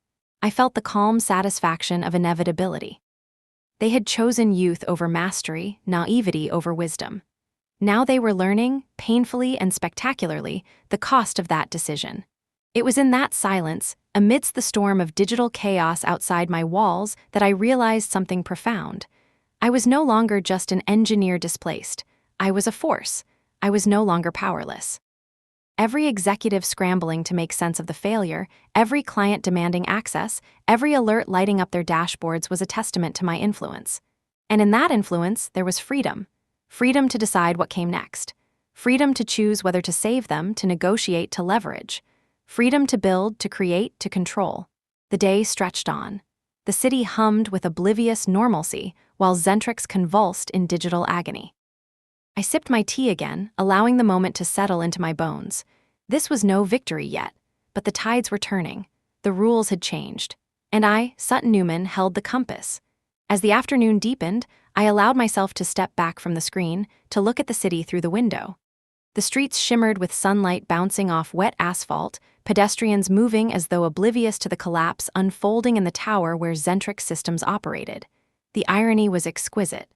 I felt the calm satisfaction of inevitability. They had chosen youth over mastery, naivety over wisdom. Now they were learning, painfully and spectacularly, the cost of that decision. It was in that silence, amidst the storm of digital chaos outside my walls, that I realized something profound. I was no longer just an engineer displaced. I was a force. I was no longer powerless. Every executive scrambling to make sense of the failure, every client demanding access, every alert lighting up their dashboards was a testament to my influence. And in that influence, there was freedom. Freedom to decide what came next. Freedom to choose whether to save them, to negotiate, to leverage. Freedom to build, to create, to control. The day stretched on. The city hummed with oblivious normalcy, while Zentrix convulsed in digital agony. I sipped my tea again, allowing the moment to settle into my bones. This was no victory yet, but the tides were turning. The rules had changed. And I, Sutton Newman, held the compass. As the afternoon deepened, I allowed myself to step back from the screen, to look at the city through the window. The streets shimmered with sunlight bouncing off wet asphalt, pedestrians moving as though oblivious to the collapse unfolding in the tower where Zentrix systems operated. The irony was exquisite.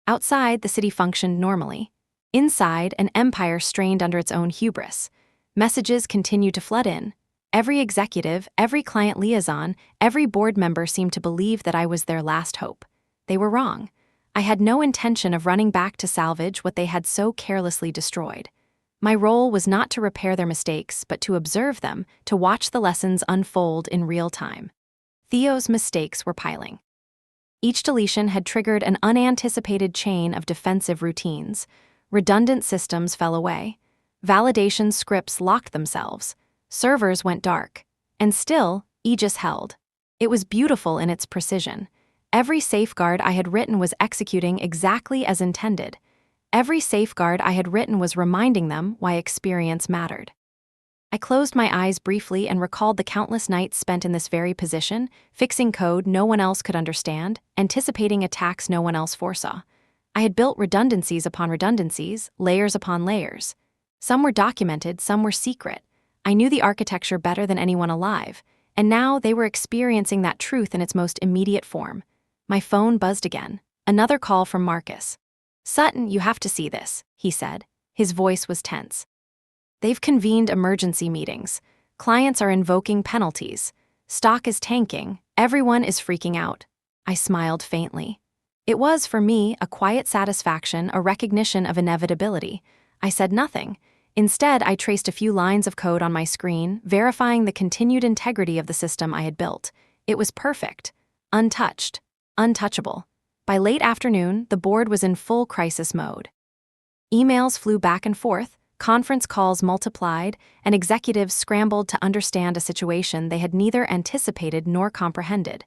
Outside, the city functioned normally. Inside, an empire strained under its own hubris. Messages continued to flood in. Every executive, every client liaison, every board member seemed to believe that I was their last hope. They were wrong. I had no intention of running back to salvage what they had so carelessly destroyed. My role was not to repair their mistakes, but to observe them, to watch the lessons unfold in real time. Theo's mistakes were piling. Each deletion had triggered an unanticipated chain of defensive routines. Redundant systems fell away. Validation scripts locked themselves. Servers went dark. And still, Aegis held. It was beautiful in its precision. Every safeguard I had written was executing exactly as intended. Every safeguard I had written was reminding them why experience mattered. I closed my eyes briefly and recalled the countless nights spent in this very position, fixing code no one else could understand, anticipating attacks no one else foresaw. I had built redundancies upon redundancies, layers upon layers. Some were documented, some were secret. I knew the architecture better than anyone alive, and now they were experiencing that truth in its most immediate form. My phone buzzed again. Another call from Marcus. "Sutton, you have to see this," he said. His voice was tense. "They've convened emergency meetings. Clients are invoking penalties. Stock is tanking. Everyone is freaking out." I smiled faintly. It was, for me, a quiet satisfaction, a recognition of inevitability. I said nothing. Instead, I traced a few lines of code on my screen, verifying the continued integrity of the system I had built. It was perfect, untouched, untouchable. By late afternoon, the board was in full crisis mode. Emails flew back and forth, conference calls multiplied, and executives scrambled to understand a situation they had neither anticipated nor comprehended.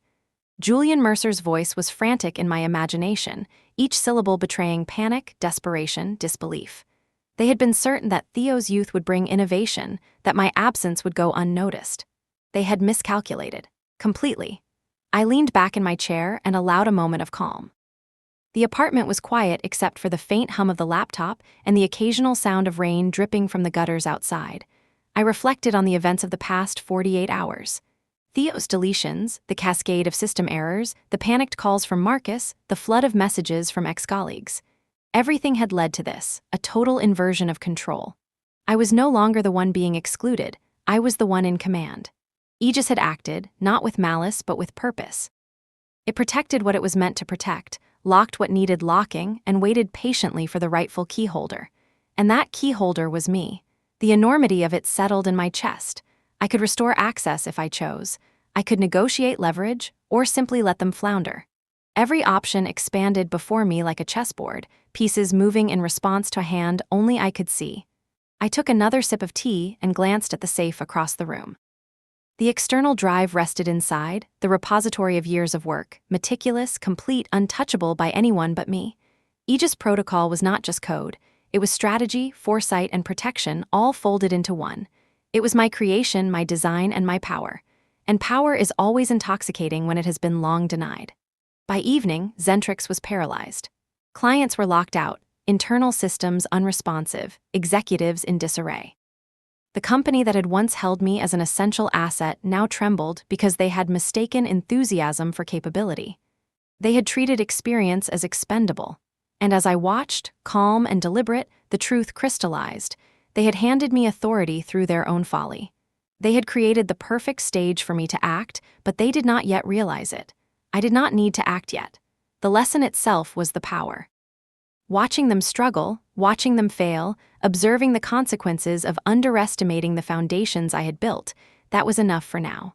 Julian Mercer's voice was frantic in my imagination, each syllable betraying panic, desperation, disbelief. They had been certain that Theo's youth would bring innovation, that my absence would go unnoticed. They had miscalculated. Completely. I leaned back in my chair and allowed a moment of calm. The apartment was quiet except for the faint hum of the laptop and the occasional sound of rain dripping from the gutters outside. I reflected on the events of the past 48 hours. Theo's deletions, the cascade of system errors, the panicked calls from Marcus, the flood of messages from ex-colleagues. Everything had led to this, a total inversion of control. I was no longer the one being excluded, I was the one in command. Aegis had acted, not with malice but with purpose. It protected what it was meant to protect, locked what needed locking, and waited patiently for the rightful keyholder. And that keyholder was me. The enormity of it settled in my chest. I could restore access if I chose. I could negotiate leverage, or simply let them flounder. Every option expanded before me like a chessboard, pieces moving in response to a hand only I could see. I took another sip of tea and glanced at the safe across the room. The external drive rested inside, the repository of years of work, meticulous, complete, untouchable by anyone but me. Aegis Protocol was not just code. It was strategy, foresight, and protection all folded into one. It was my creation, my design, and my power. And power is always intoxicating when it has been long denied. By evening, Zentrix was paralyzed. Clients were locked out, internal systems unresponsive, executives in disarray. The company that had once held me as an essential asset now trembled because they had mistaken enthusiasm for capability. They had treated experience as expendable. And as I watched, calm and deliberate, the truth crystallized. They had handed me authority through their own folly. They had created the perfect stage for me to act, but they did not yet realize it. I did not need to act yet. The lesson itself was the power. Watching them struggle, watching them fail, observing the consequences of underestimating the foundations I had built, that was enough for now.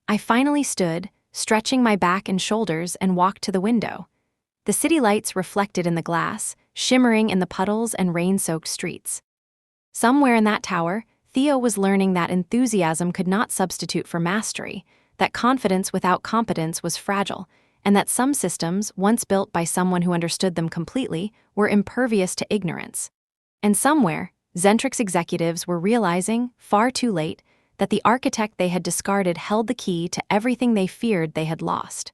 I finally stood, stretching my back and shoulders, and walked to the window. The city lights reflected in the glass, shimmering in the puddles and rain-soaked streets. Somewhere in that tower, Theo was learning that enthusiasm could not substitute for mastery, that confidence without competence was fragile, and that some systems, once built by someone who understood them completely, were impervious to ignorance. And somewhere, Zentrix executives were realizing, far too late, that the architect they had discarded held the key to everything they feared they had lost.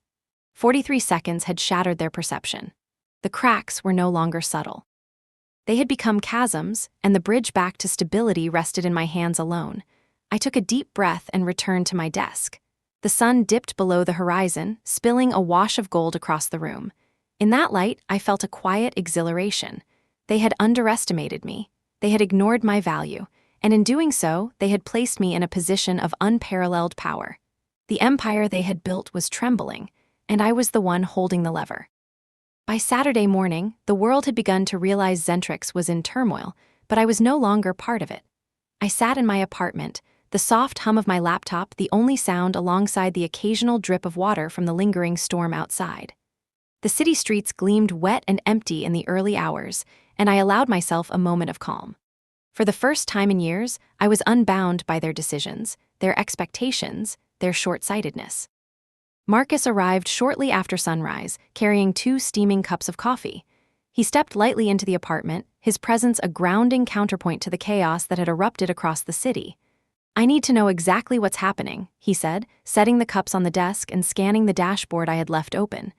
43 seconds had shattered their perception. The cracks were no longer subtle. They had become chasms, and the bridge back to stability rested in my hands alone. I took a deep breath and returned to my desk. The sun dipped below the horizon, spilling a wash of gold across the room. In that light, I felt a quiet exhilaration. They had underestimated me. They had ignored my value, and in doing so, they had placed me in a position of unparalleled power. The empire they had built was trembling, and I was the one holding the lever. By Saturday morning, the world had begun to realize Zentrix was in turmoil, but I was no longer part of it. I sat in my apartment, the soft hum of my laptop the only sound alongside the occasional drip of water from the lingering storm outside. The city streets gleamed wet and empty in the early hours, and I allowed myself a moment of calm. For the first time in years, I was unbound by their decisions, their expectations, their short-sightedness. Marcus arrived shortly after sunrise, carrying 2 steaming cups of coffee. He stepped lightly into the apartment, his presence a grounding counterpoint to the chaos that had erupted across the city. I need to know exactly what's happening, he said, setting the cups on the desk and scanning the dashboard I had left open.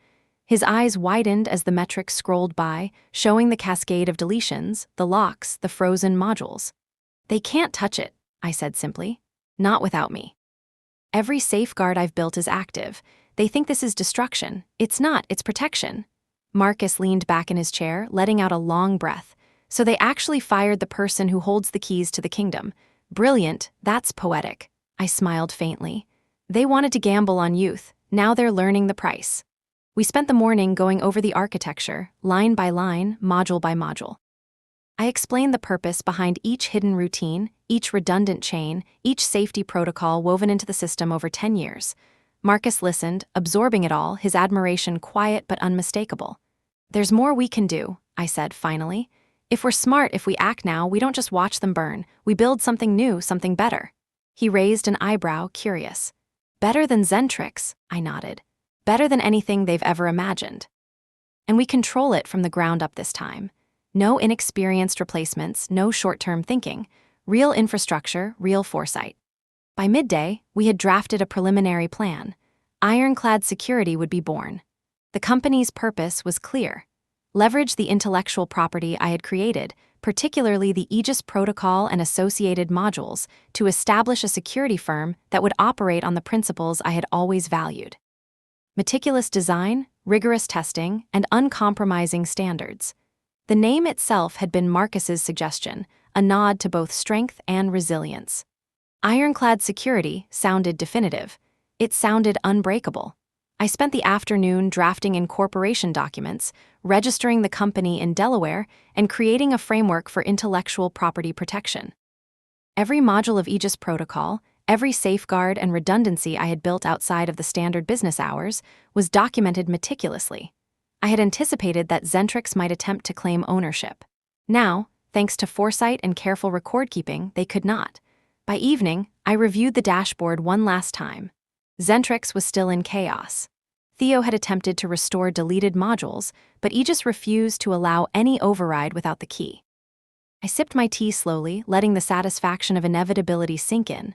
His eyes widened as the metrics scrolled by, showing the cascade of deletions, the locks, the frozen modules. They can't touch it, I said simply. Not without me. Every safeguard I've built is active. They think this is destruction. It's not, it's protection. Marcus leaned back in his chair, letting out a long breath. So they actually fired the person who holds the keys to the kingdom. Brilliant, that's poetic. I smiled faintly. They wanted to gamble on youth. Now they're learning the price. We spent the morning going over the architecture, line by line, module by module. I explained the purpose behind each hidden routine, each redundant chain, each safety protocol woven into the system over 10 years. Marcus listened, absorbing it all, his admiration quiet but unmistakable. There's more we can do, I said finally. If we're smart, if we act now, we don't just watch them burn. We build something new, something better. He raised an eyebrow, curious. Better than Zentrix, I nodded. Better than anything they've ever imagined. And we control it from the ground up this time. No inexperienced replacements, no short-term thinking. Real infrastructure, real foresight. By midday, we had drafted a preliminary plan. Ironclad security would be born. The company's purpose was clear. Leverage the intellectual property I had created, particularly the Aegis protocol and associated modules, to establish a security firm that would operate on the principles I had always valued. Meticulous design, rigorous testing, and uncompromising standards. The name itself had been Marcus's suggestion, a nod to both strength and resilience. Ironclad security sounded definitive. It sounded unbreakable. I spent the afternoon drafting incorporation documents, registering the company in Delaware, and creating a framework for intellectual property protection. Every module of Aegis protocol, every safeguard and redundancy I had built outside of the standard business hours, was documented meticulously. I had anticipated that Zentrix might attempt to claim ownership. Now, thanks to foresight and careful record-keeping, they could not. By evening, I reviewed the dashboard one last time. Zentrix was still in chaos. Theo had attempted to restore deleted modules, but Aegis refused to allow any override without the key. I sipped my tea slowly, letting the satisfaction of inevitability sink in.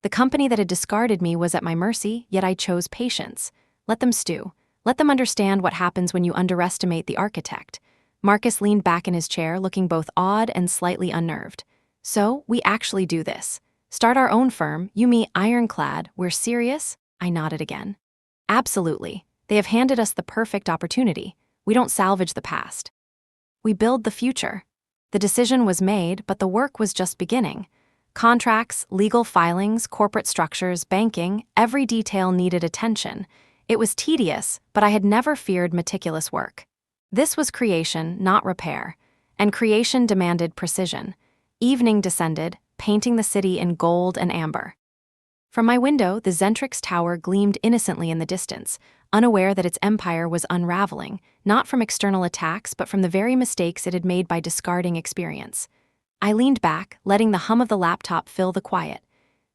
The company that had discarded me was at my mercy, yet I chose patience. Let them stew. Let them understand what happens when you underestimate the architect. Marcus leaned back in his chair, looking both awed and slightly unnerved. So, we actually do this. Start our own firm, you me ironclad, we're serious? I nodded again. Absolutely. They have handed us the perfect opportunity. We don't salvage the past. We build the future. The decision was made, but the work was just beginning. Contracts, legal filings, corporate structures, banking, every detail needed attention. It was tedious, but I had never feared meticulous work. This was creation, not repair, and creation demanded precision. Evening descended, painting the city in gold and amber. From my window, the Zentrix tower gleamed innocently in the distance, unaware that its empire was unraveling, not from external attacks but from the very mistakes it had made by discarding experience. I leaned back, letting the hum of the laptop fill the quiet.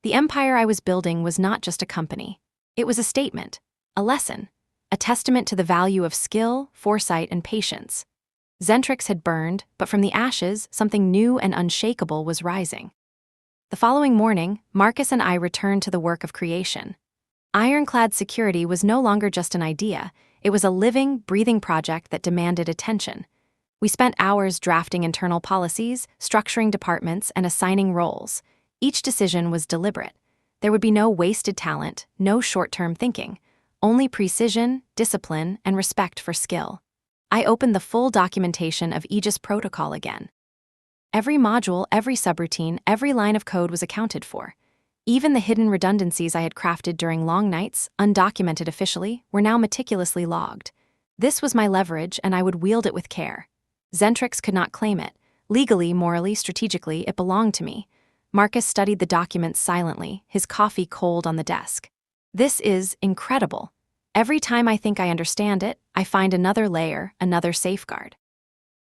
The empire I was building was not just a company. It was a statement, a lesson, a testament to the value of skill, foresight, and patience. Zentrix had burned, but from the ashes, something new and unshakable was rising. The following morning, Marcus and I returned to the work of creation. Ironclad security was no longer just an idea, it was a living, breathing project that demanded attention. We spent hours drafting internal policies, structuring departments, and assigning roles. Each decision was deliberate. There would be no wasted talent, no short-term thinking, only precision, discipline, and respect for skill. I opened the full documentation of Aegis protocol again. Every module, every subroutine, every line of code was accounted for. Even the hidden redundancies I had crafted during long nights, undocumented officially, were now meticulously logged. This was my leverage, and I would wield it with care. Zentrix could not claim it. Legally, morally, strategically, it belonged to me. Marcus studied the documents silently, his coffee cold on the desk. This is incredible. Every time I think I understand it, I find another layer, another safeguard.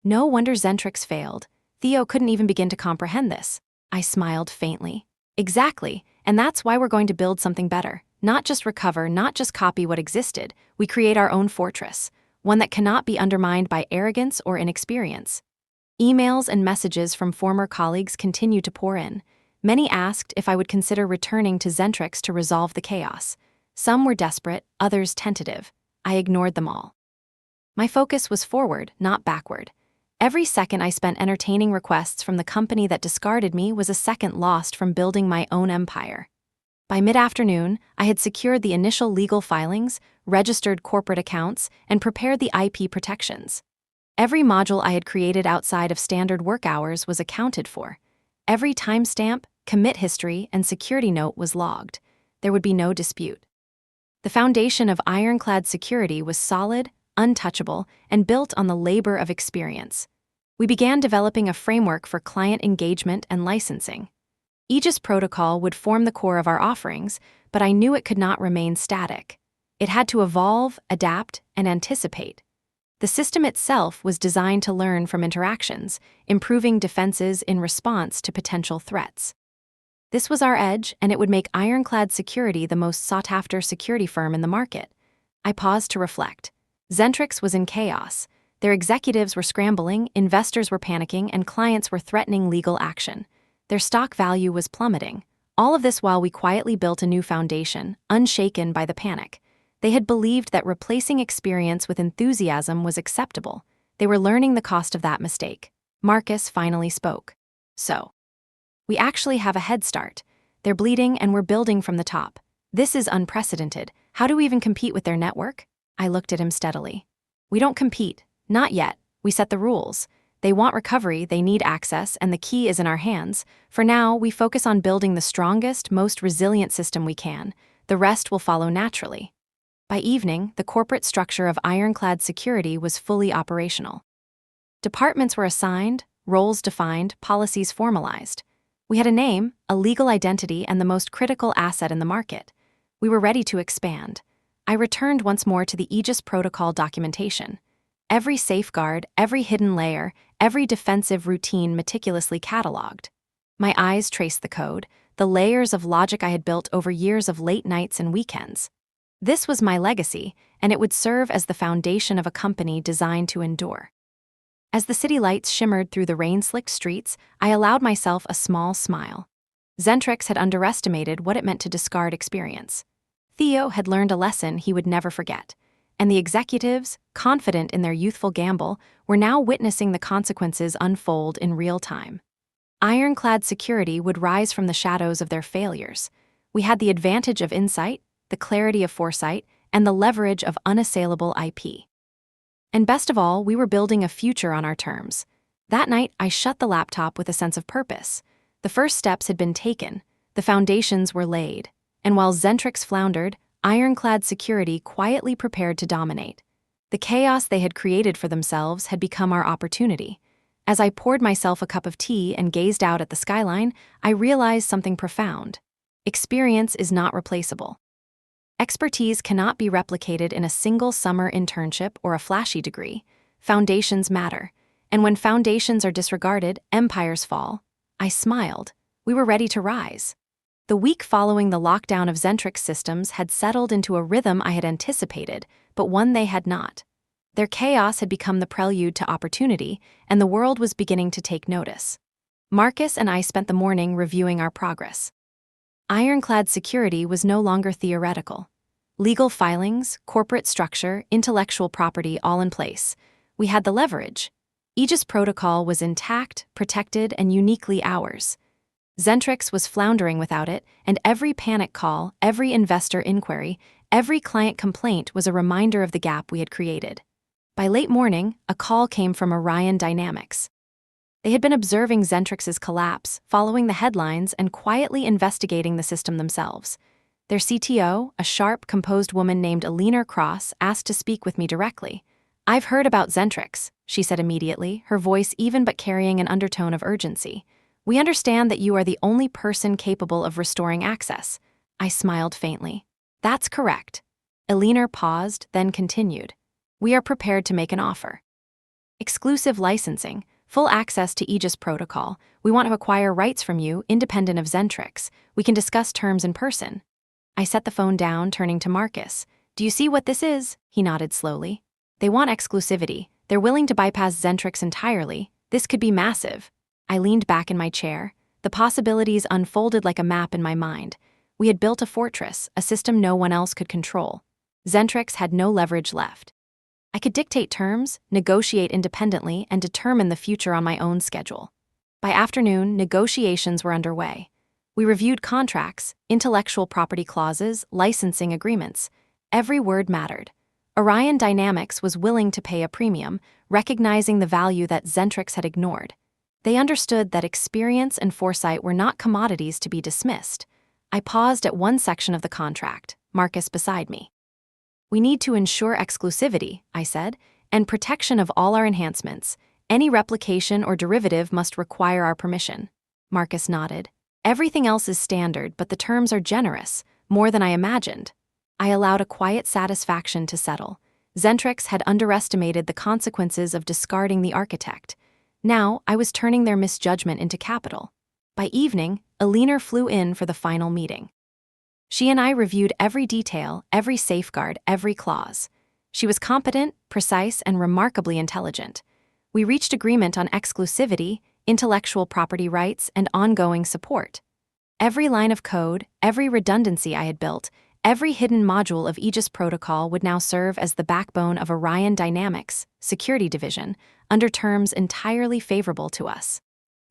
No wonder Zentrix failed. Theo couldn't even begin to comprehend this. I smiled faintly. Exactly, and that's why we're going to build something better. Not just recover, not just copy what existed. We create our own fortress, one that cannot be undermined by arrogance or inexperience. Emails and messages from former colleagues continued to pour in. Many asked if I would consider returning to Zentrix to resolve the chaos. Some were desperate, others tentative. I ignored them all. My focus was forward, not backward. Every second I spent entertaining requests from the company that discarded me was a second lost from building my own empire. By mid-afternoon, I had secured the initial legal filings, registered corporate accounts, and prepared the IP protections. Every module I had created outside of standard work hours was accounted for. Every timestamp, commit history, and security note was logged. There would be no dispute. The foundation of ironclad security was solid, untouchable, and built on the labor of experience. We began developing a framework for client engagement and licensing. Aegis Protocol would form the core of our offerings, but I knew it could not remain static. It had to evolve, adapt, and anticipate. The system itself was designed to learn from interactions, improving defenses in response to potential threats. This was our edge, and it would make ironclad security the most sought-after security firm in the market. I paused to reflect. Zentrix was in chaos. Their executives were scrambling, investors were panicking, and clients were threatening legal action. Their stock value was plummeting. All of this while we quietly built a new foundation, unshaken by the panic. They had believed that replacing experience with enthusiasm was acceptable. They were learning the cost of that mistake. Marcus finally spoke. So, we actually have a head start. They're bleeding and we're building from the top. This is unprecedented. How do we even compete with their network? I looked at him steadily. We don't compete. Not yet. We set the rules. They want recovery, they need access, and the key is in our hands. For now, we focus on building the strongest, most resilient system we can. The rest will follow naturally. By evening, the corporate structure of ironclad security was fully operational. Departments were assigned, roles defined, policies formalized. We had a name, a legal identity, and the most critical asset in the market. We were ready to expand. I returned once more to the Aegis Protocol documentation. Every safeguard, every hidden layer, every defensive routine meticulously cataloged. My eyes traced the code, the layers of logic I had built over years of late nights and weekends. This was my legacy, and it would serve as the foundation of a company designed to endure. As the city lights shimmered through the rain-slicked streets, I allowed myself a small smile. Zentrix had underestimated what it meant to discard experience. Theo had learned a lesson he would never forget, and the executives, confident in their youthful gamble, were now witnessing the consequences unfold in real time. Ironclad security would rise from the shadows of their failures. We had the advantage of insight, the clarity of foresight, and the leverage of unassailable IP. And best of all, we were building a future on our terms. That night, I shut the laptop with a sense of purpose. The first steps had been taken, the foundations were laid, and while Zentrix floundered, ironclad security quietly prepared to dominate. The chaos they had created for themselves had become our opportunity. As I poured myself a cup of tea and gazed out at the skyline, I realized something profound. Experience is not replaceable. Expertise cannot be replicated in a single summer internship or a flashy degree. Foundations matter. And when foundations are disregarded, empires fall. I smiled. We were ready to rise. The week following the lockdown of Zentrix systems had settled into a rhythm I had anticipated, but one they had not. Their chaos had become the prelude to opportunity, and the world was beginning to take notice. Marcus and I spent the morning reviewing our progress. Ironclad security was no longer theoretical. Legal filings, corporate structure, intellectual property all in place. We had the leverage. Aegis Protocol was intact, protected, and uniquely ours. Zentrix was floundering without it, and every panic call, every investor inquiry, every client complaint was a reminder of the gap we had created. By late morning, a call came from Orion Dynamics. They had been observing Zentrix's collapse, following the headlines, and quietly investigating the system themselves. Their CTO, a sharp, composed woman named Eleanor Cross, asked to speak with me directly. "I've heard about Zentrix," she said immediately, her voice even but carrying an undertone of urgency. "We understand that you are the only person capable of restoring access." I smiled faintly. "That's correct." Eleanor paused, then continued. "We are prepared to make an offer. Exclusive licensing, full access to Aegis Protocol. We want to acquire rights from you, independent of Zentrix. We can discuss terms in person." I set the phone down, turning to Marcus. "Do you see what this is?" He nodded slowly. "They want exclusivity. They're willing to bypass Zentrix entirely. This could be massive." I leaned back in my chair. The possibilities unfolded like a map in my mind. We had built a fortress, a system no one else could control. Zentrix had no leverage left. I could dictate terms, negotiate independently, and determine the future on my own schedule. By afternoon, negotiations were underway. We reviewed contracts, intellectual property clauses, licensing agreements. Every word mattered. Orion Dynamics was willing to pay a premium, recognizing the value that Zentrix had ignored. They understood that experience and foresight were not commodities to be dismissed. I paused at one section of the contract, Marcus beside me. "We need to ensure exclusivity," I said, "and protection of all our enhancements. Any replication or derivative must require our permission." Marcus nodded. "Everything else is standard, but the terms are generous, more than I imagined." I allowed a quiet satisfaction to settle. Zentrix had underestimated the consequences of discarding the architect. Now, I was turning their misjudgment into capital. By evening, Alina flew in for the final meeting. She and I reviewed every detail, every safeguard, every clause. She was competent, precise, and remarkably intelligent. We reached agreement on exclusivity, intellectual property rights, and ongoing support. Every line of code, every redundancy I had built, every hidden module of Aegis Protocol would now serve as the backbone of Orion Dynamics' security division, under terms entirely favorable to us.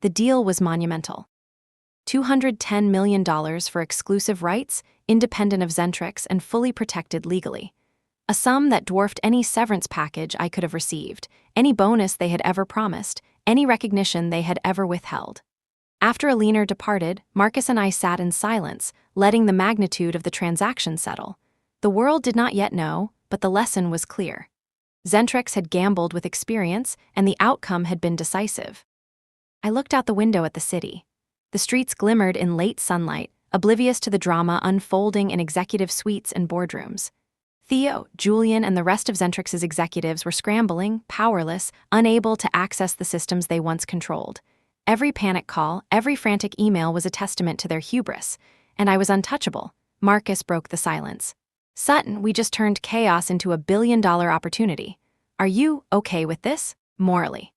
The deal was monumental. $210 million for exclusive rights, independent of Zentrix and fully protected legally. A sum that dwarfed any severance package I could have received, any bonus they had ever promised, any recognition they had ever withheld. After Alina departed, Marcus and I sat in silence, letting the magnitude of the transaction settle. The world did not yet know, but the lesson was clear. Zentrix had gambled with experience, and the outcome had been decisive. I looked out the window at the city. The streets glimmered in late sunlight, oblivious to the drama unfolding in executive suites and boardrooms. Theo, Julian, and the rest of Zentrix's executives were scrambling, powerless, unable to access the systems they once controlled. Every panic call, every frantic email was a testament to their hubris, and I was untouchable. Marcus broke the silence. "Sutton, we just turned chaos into a billion-dollar opportunity. Are you okay with this, morally?"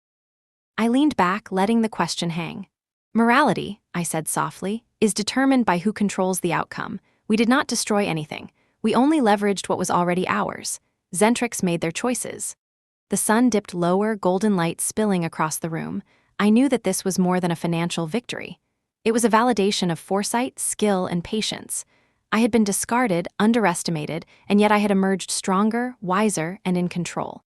I leaned back, letting the question hang. "Morality," I said softly, "is determined by who controls the outcome. We did not destroy anything. We only leveraged what was already ours. Zentrix made their choices." The sun dipped lower, golden light spilling across the room. I knew that this was more than a financial victory. It was a validation of foresight, skill, and patience. I had been discarded, underestimated, and yet I had emerged stronger, wiser, and in control.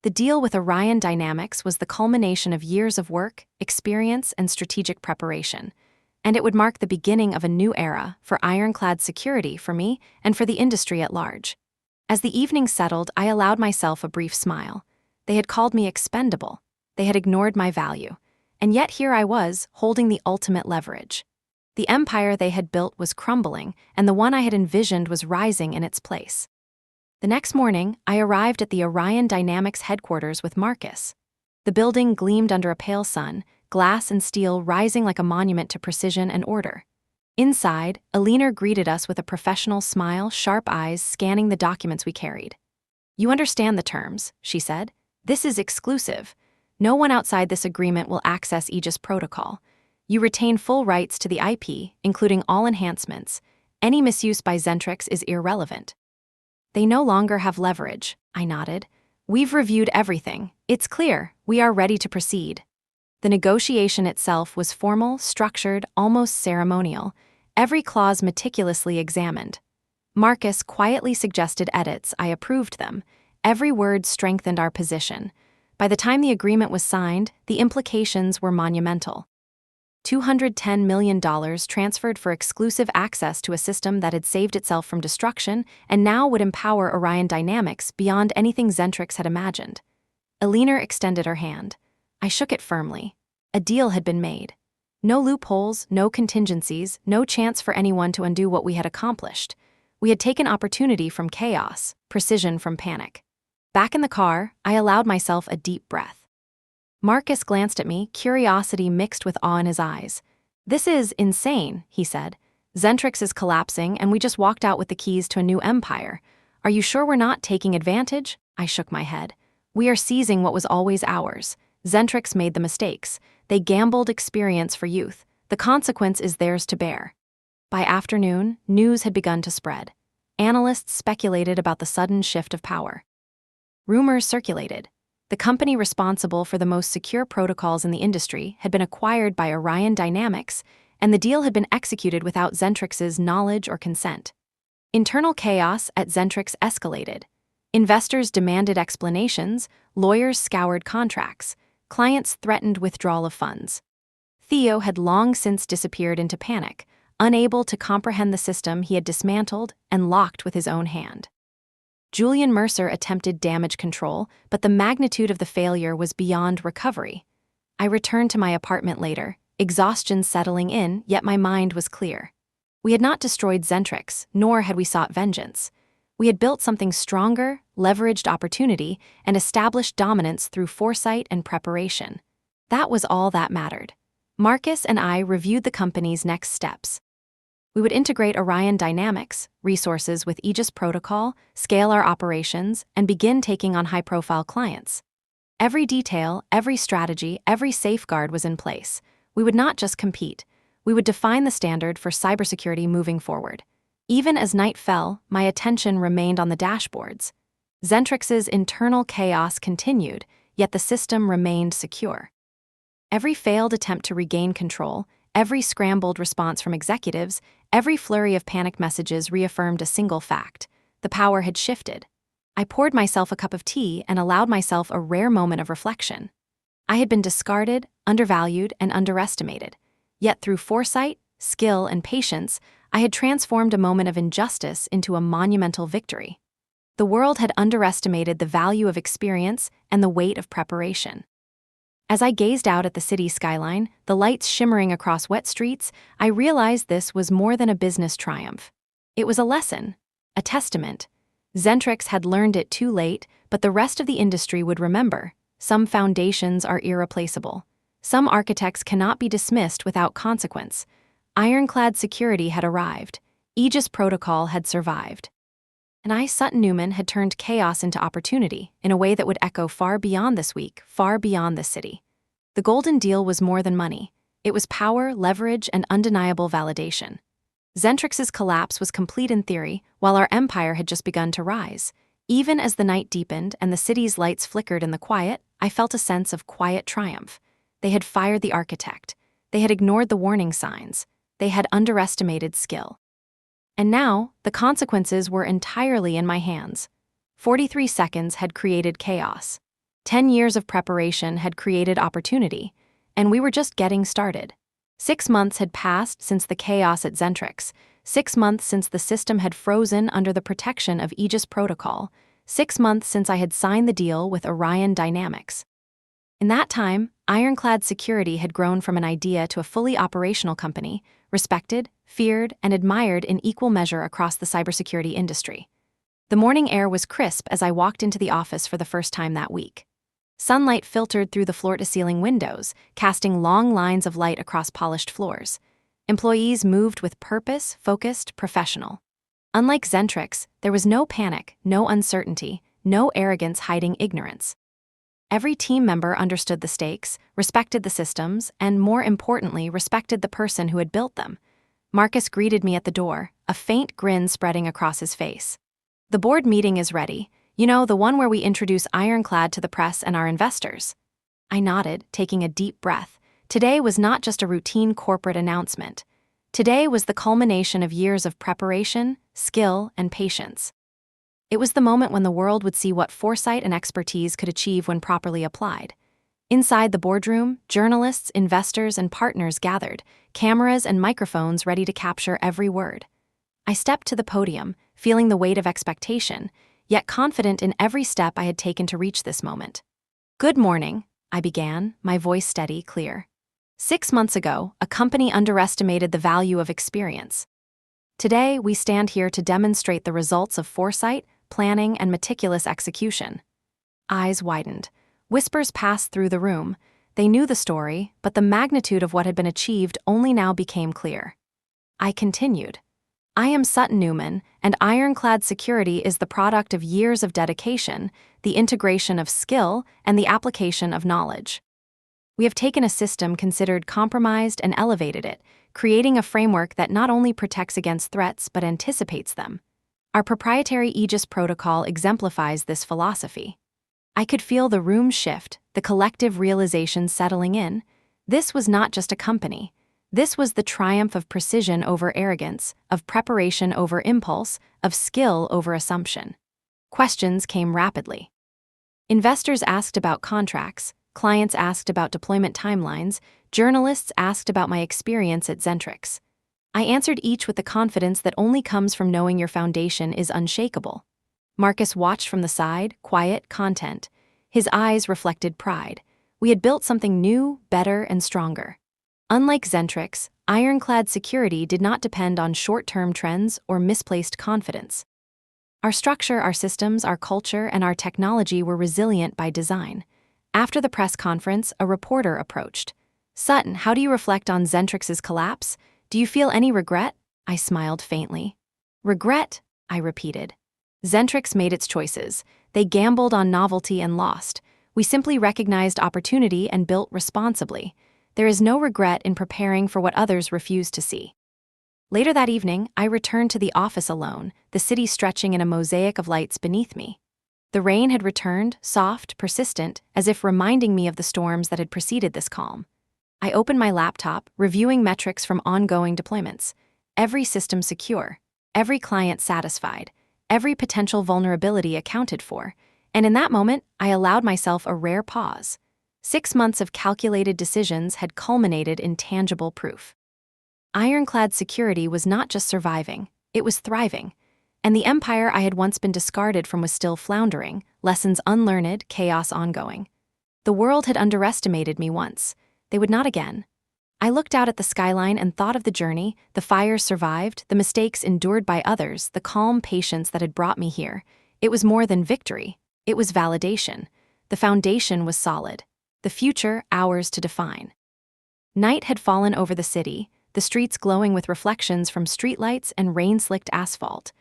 The deal with Orion Dynamics was the culmination of years of work, experience, and strategic preparation. And it would mark the beginning of a new era for ironclad security for me and for the industry at large. As the evening settled, I allowed myself a brief smile. They had called me expendable. They had ignored my value. And yet here I was, holding the ultimate leverage. The empire they had built was crumbling, and the one I had envisioned was rising in its place. The next morning, I arrived at the Orion Dynamics headquarters with Marcus. The building gleamed under a pale sun, glass and steel rising like a monument to precision and order. Inside, Alina greeted us with a professional smile, sharp eyes scanning the documents we carried. "You understand the terms," she said. "This is exclusive. No one outside this agreement will access Aegis Protocol. You retain full rights to the IP, including all enhancements. Any misuse by Zentrix is irrelevant." "They no longer have leverage," I nodded. "We've reviewed everything. It's clear. We are ready to proceed." The negotiation itself was formal, structured, almost ceremonial, every clause meticulously examined. Marcus quietly suggested edits. I approved them. Every word strengthened our position. By the time the agreement was signed, the implications were monumental. $210 million transferred for exclusive access to a system that had saved itself from destruction and now would empower Orion Dynamics beyond anything Zentrix had imagined. Alina extended her hand. I shook it firmly. A deal had been made. No loopholes, no contingencies, no chance for anyone to undo what we had accomplished. We had taken opportunity from chaos, precision from panic. Back in the car, I allowed myself a deep breath. Marcus glanced at me, curiosity mixed with awe in his eyes. "This is insane," he said. "Zentrix is collapsing, and we just walked out with the keys to a new empire. Are you sure we're not taking advantage?" I shook my head. "We are seizing what was always ours. Zentrix made the mistakes. They gambled experience for youth. The consequence is theirs to bear. By afternoon, news had begun to spread. Analysts speculated about the sudden shift of power. Rumors circulated. The company responsible for the most secure protocols in the industry had been acquired by Orion Dynamics, and the deal had been executed without Zentrix's knowledge or consent. Internal chaos at Zentrix escalated. Investors demanded explanations, lawyers scoured contracts, clients threatened withdrawal of funds. Theo had long since disappeared into panic, unable to comprehend the system he had dismantled and locked with his own hand. Julian Mercer attempted damage control, but the magnitude of the failure was beyond recovery. I returned to my apartment later, exhaustion settling in, yet my mind was clear. We had not destroyed Zentrix, nor had we sought vengeance. We had built something stronger, leveraged opportunity, and established dominance through foresight and preparation. That was all that mattered. Marcus and I reviewed the company's next steps. We would integrate Orion Dynamics, resources with Aegis Protocol, scale our operations, and begin taking on high-profile clients. Every detail, every strategy, every safeguard was in place. We would not just compete. We would define the standard for cybersecurity moving forward. Even as night fell, my attention remained on the dashboards. Zentrix's internal chaos continued, yet the system remained secure. Every failed attempt to regain control, every scrambled response from executives, every flurry of panic messages reaffirmed a single fact: the power had shifted. I poured myself a cup of tea and allowed myself a rare moment of reflection. I had been discarded, undervalued, and underestimated. Yet through foresight, skill, and patience, I had transformed a moment of injustice into a monumental victory. The world had underestimated the value of experience and the weight of preparation. As I gazed out at the city skyline, the lights shimmering across wet streets, I realized this was more than a business triumph. It was a lesson, a testament. Zentrix had learned it too late, but the rest of the industry would remember. Some foundations are irreplaceable. Some architects cannot be dismissed without consequence. Ironclad security had arrived. Aegis Protocol had survived. And I, Sutton Newman, had turned chaos into opportunity in a way that would echo far beyond this week, far beyond this city. The golden deal was more than money. It was power, leverage, and undeniable validation. Zentrix's collapse was complete in theory, while our empire had just begun to rise. Even as the night deepened and the city's lights flickered in the quiet, I felt a sense of quiet triumph. They had fired the architect. They had ignored the warning signs. They had underestimated skill. And now, the consequences were entirely in my hands. 43 seconds had created chaos. 10 years of preparation had created opportunity, and we were just getting started. 6 months had passed since the chaos at Zentrix, 6 months since the system had frozen under the protection of Aegis Protocol, 6 months since I had signed the deal with Orion Dynamics. In that time, Ironclad Security had grown from an idea to a fully operational company, respected, feared, and admired in equal measure across the cybersecurity industry. The morning air was crisp as I walked into the office for the first time that week. Sunlight filtered through the floor-to-ceiling windows, casting long lines of light across polished floors. Employees moved with purpose, focused, professional. Unlike Zentrix, there was no panic, no uncertainty, no arrogance hiding ignorance. Every team member understood the stakes, respected the systems, and more importantly, respected the person who had built them. Marcus greeted me at the door, a faint grin spreading across his face. "The board meeting is ready. You know, the one where we introduce Ironclad to the press and our investors." I nodded, taking a deep breath. Today was not just a routine corporate announcement. Today was the culmination of years of preparation, skill, and patience. It was the moment when the world would see what foresight and expertise could achieve when properly applied. Inside the boardroom, journalists, investors, and partners gathered, cameras and microphones ready to capture every word. I stepped to the podium, feeling the weight of expectation, yet confident in every step I had taken to reach this moment. "Good morning," I began, my voice steady, clear. 6 months ago, a company underestimated the value of experience. Today, we stand here to demonstrate the results of foresight, planning, and meticulous execution. Eyes widened. Whispers passed through the room. They knew the story, but the magnitude of what had been achieved only now became clear. I continued. "I am Sutton Newman, and Ironclad Security is the product of years of dedication, the integration of skill, and the application of knowledge. We have taken a system considered compromised and elevated it, creating a framework that not only protects against threats but anticipates them. Our proprietary Aegis protocol exemplifies this philosophy. I could feel the room shift, the collective realization settling in. This was not just a company. This was the triumph of precision over arrogance, of preparation over impulse, of skill over assumption. Questions came rapidly. Investors asked about contracts, clients asked about deployment timelines, journalists asked about my experience at Zentrix. I answered each with the confidence that only comes from knowing your foundation is unshakable. Marcus watched from the side, quiet, content. His eyes reflected pride. We had built something new, better, and stronger. Unlike Zentrix, ironclad security did not depend on short-term trends or misplaced confidence. Our structure, our systems, our culture, and our technology were resilient by design. After the press conference, a reporter approached. "Sutton, how do you reflect on Zentrix's collapse? Do you feel any regret?" I smiled faintly. "Regret?" I repeated. Zentrix made its choices. They gambled on novelty and lost. We simply recognized opportunity and built responsibly. There is no regret in preparing for what others refuse to see. Later that evening, I returned to the office alone, the city stretching in a mosaic of lights beneath me. The rain had returned, soft, persistent, as if reminding me of the storms that had preceded this calm. I opened my laptop, reviewing metrics from ongoing deployments. Every system secure, every client satisfied, every potential vulnerability accounted for, and in that moment, I allowed myself a rare pause. 6 months of calculated decisions had culminated in tangible proof. Ironclad security was not just surviving, it was thriving. And the empire I had once been discarded from was still floundering, lessons unlearned, chaos ongoing. The world had underestimated me once. They would not again. I looked out at the skyline and thought of the journey, the fires survived, the mistakes endured by others, the calm patience that had brought me here. It was more than victory. It was validation. The foundation was solid. The future ours to define. Night had fallen over the city, the streets glowing with reflections from streetlights and rain-slicked asphalt.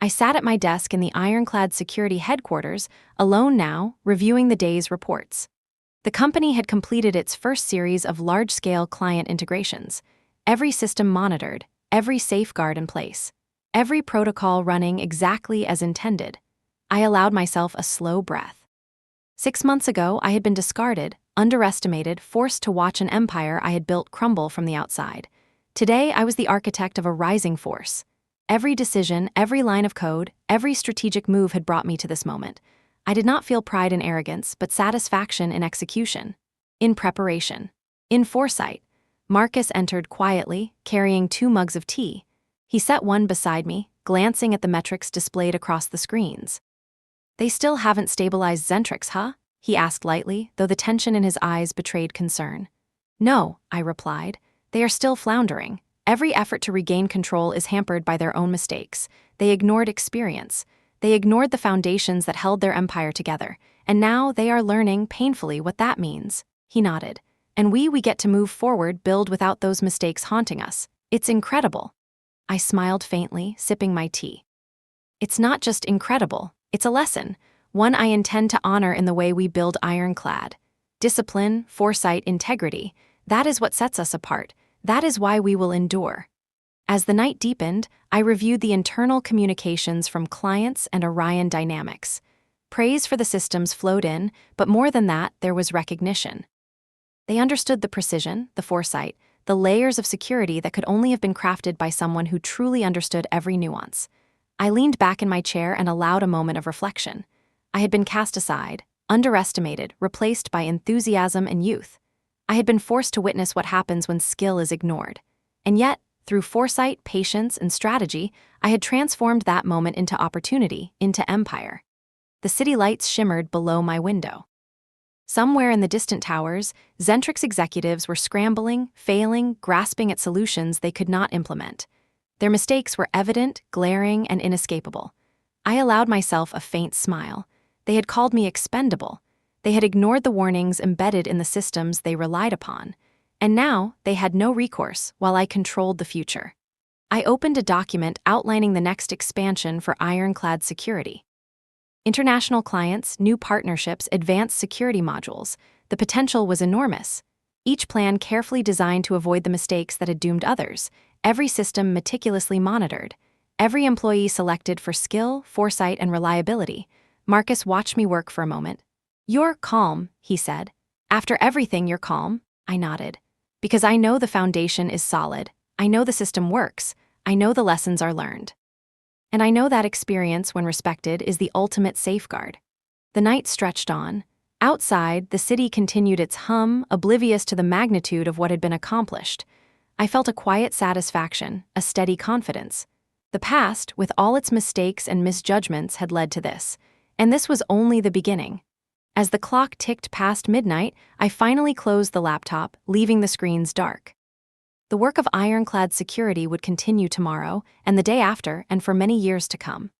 I sat at my desk in the ironclad security headquarters, alone now, reviewing the day's reports. The company had completed its first series of large-scale client integrations. Every system monitored, every safeguard in place, every protocol running exactly as intended. I allowed myself a slow breath. 6 months ago, I had been discarded, underestimated, forced to watch an empire I had built crumble from the outside. Today, I was the architect of a rising force. Every decision, every line of code, every strategic move had brought me to this moment. I did not feel pride and arrogance, but satisfaction in execution, in preparation, in foresight. Marcus entered quietly, carrying 2 mugs of tea. He set one beside me, glancing at the metrics displayed across the screens. "They still haven't stabilized Zentrix, huh?" he asked lightly, though the tension in his eyes betrayed concern. "No," I replied. "They are still floundering. Every effort to regain control is hampered by their own mistakes. They ignored experience. They ignored the foundations that held their empire together, and now they are learning painfully what that means." He nodded. "And we get to move forward, build without those mistakes haunting us. It's incredible." I smiled faintly, sipping my tea. "It's not just incredible, it's a lesson, one I intend to honor in the way we build ironclad. Discipline, foresight, integrity, that is what sets us apart. That is why we will endure." As the night deepened, I reviewed the internal communications from clients and Orion Dynamics. Praise for the systems flowed in, but more than that, there was recognition. They understood the precision, the foresight, the layers of security that could only have been crafted by someone who truly understood every nuance. I leaned back in my chair and allowed a moment of reflection. I had been cast aside, underestimated, replaced by enthusiasm and youth. I had been forced to witness what happens when skill is ignored. And yet, through foresight, patience, and strategy, I had transformed that moment into opportunity, into empire. The city lights shimmered below my window. Somewhere in the distant towers, Zentrix executives were scrambling, failing, grasping at solutions they could not implement. Their mistakes were evident, glaring, and inescapable. I allowed myself a faint smile. They had called me expendable. They had ignored the warnings embedded in the systems they relied upon. And now, they had no recourse while I controlled the future. I opened a document outlining the next expansion for ironclad security. International clients, new partnerships, advanced security modules. The potential was enormous. each plan carefully designed to avoid the mistakes that had doomed others, every system meticulously monitored, every employee selected for skill, foresight, and reliability. Marcus watched me work for a moment. "You're calm," he said. "After everything, you're calm?" I nodded. "Because I know the foundation is solid. I know the system works. I know the lessons are learned. And I know that experience, when respected, is the ultimate safeguard." The night stretched on. Outside, the city continued its hum, oblivious to the magnitude of what had been accomplished. I felt a quiet satisfaction, a steady confidence. The past, with all its mistakes and misjudgments, had led to this. And this was only the beginning. As the clock ticked past midnight, I finally closed the laptop, leaving the screens dark. The work of ironclad security would continue tomorrow, and the day after, and for many years to come.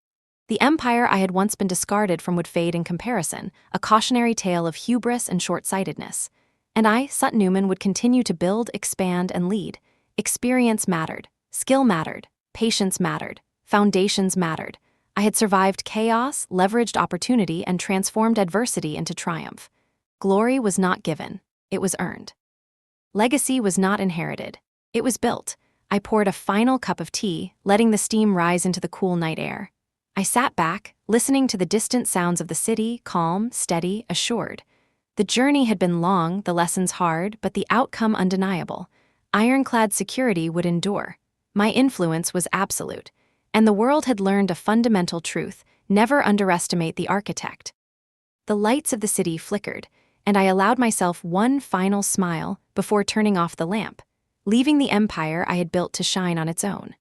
The empire I had once been discarded from would fade in comparison, a cautionary tale of hubris and short-sightedness. And I, Sut Newman, would continue to build, expand, and lead. Experience mattered. Skill mattered. Patience mattered. Foundations mattered. I had survived chaos, leveraged opportunity, and transformed adversity into triumph. Glory was not given. It was earned. Legacy was not inherited. It was built. I poured a final cup of tea, letting the steam rise into the cool night air. I sat back, listening to the distant sounds of the city, calm, steady, assured. The journey had been long, the lessons hard, but the outcome undeniable. Ironclad security would endure. My influence was absolute. And the world had learned a fundamental truth: never underestimate the architect. The lights of the city flickered, and I allowed myself one final smile before turning off the lamp, leaving the empire I had built to shine on its own.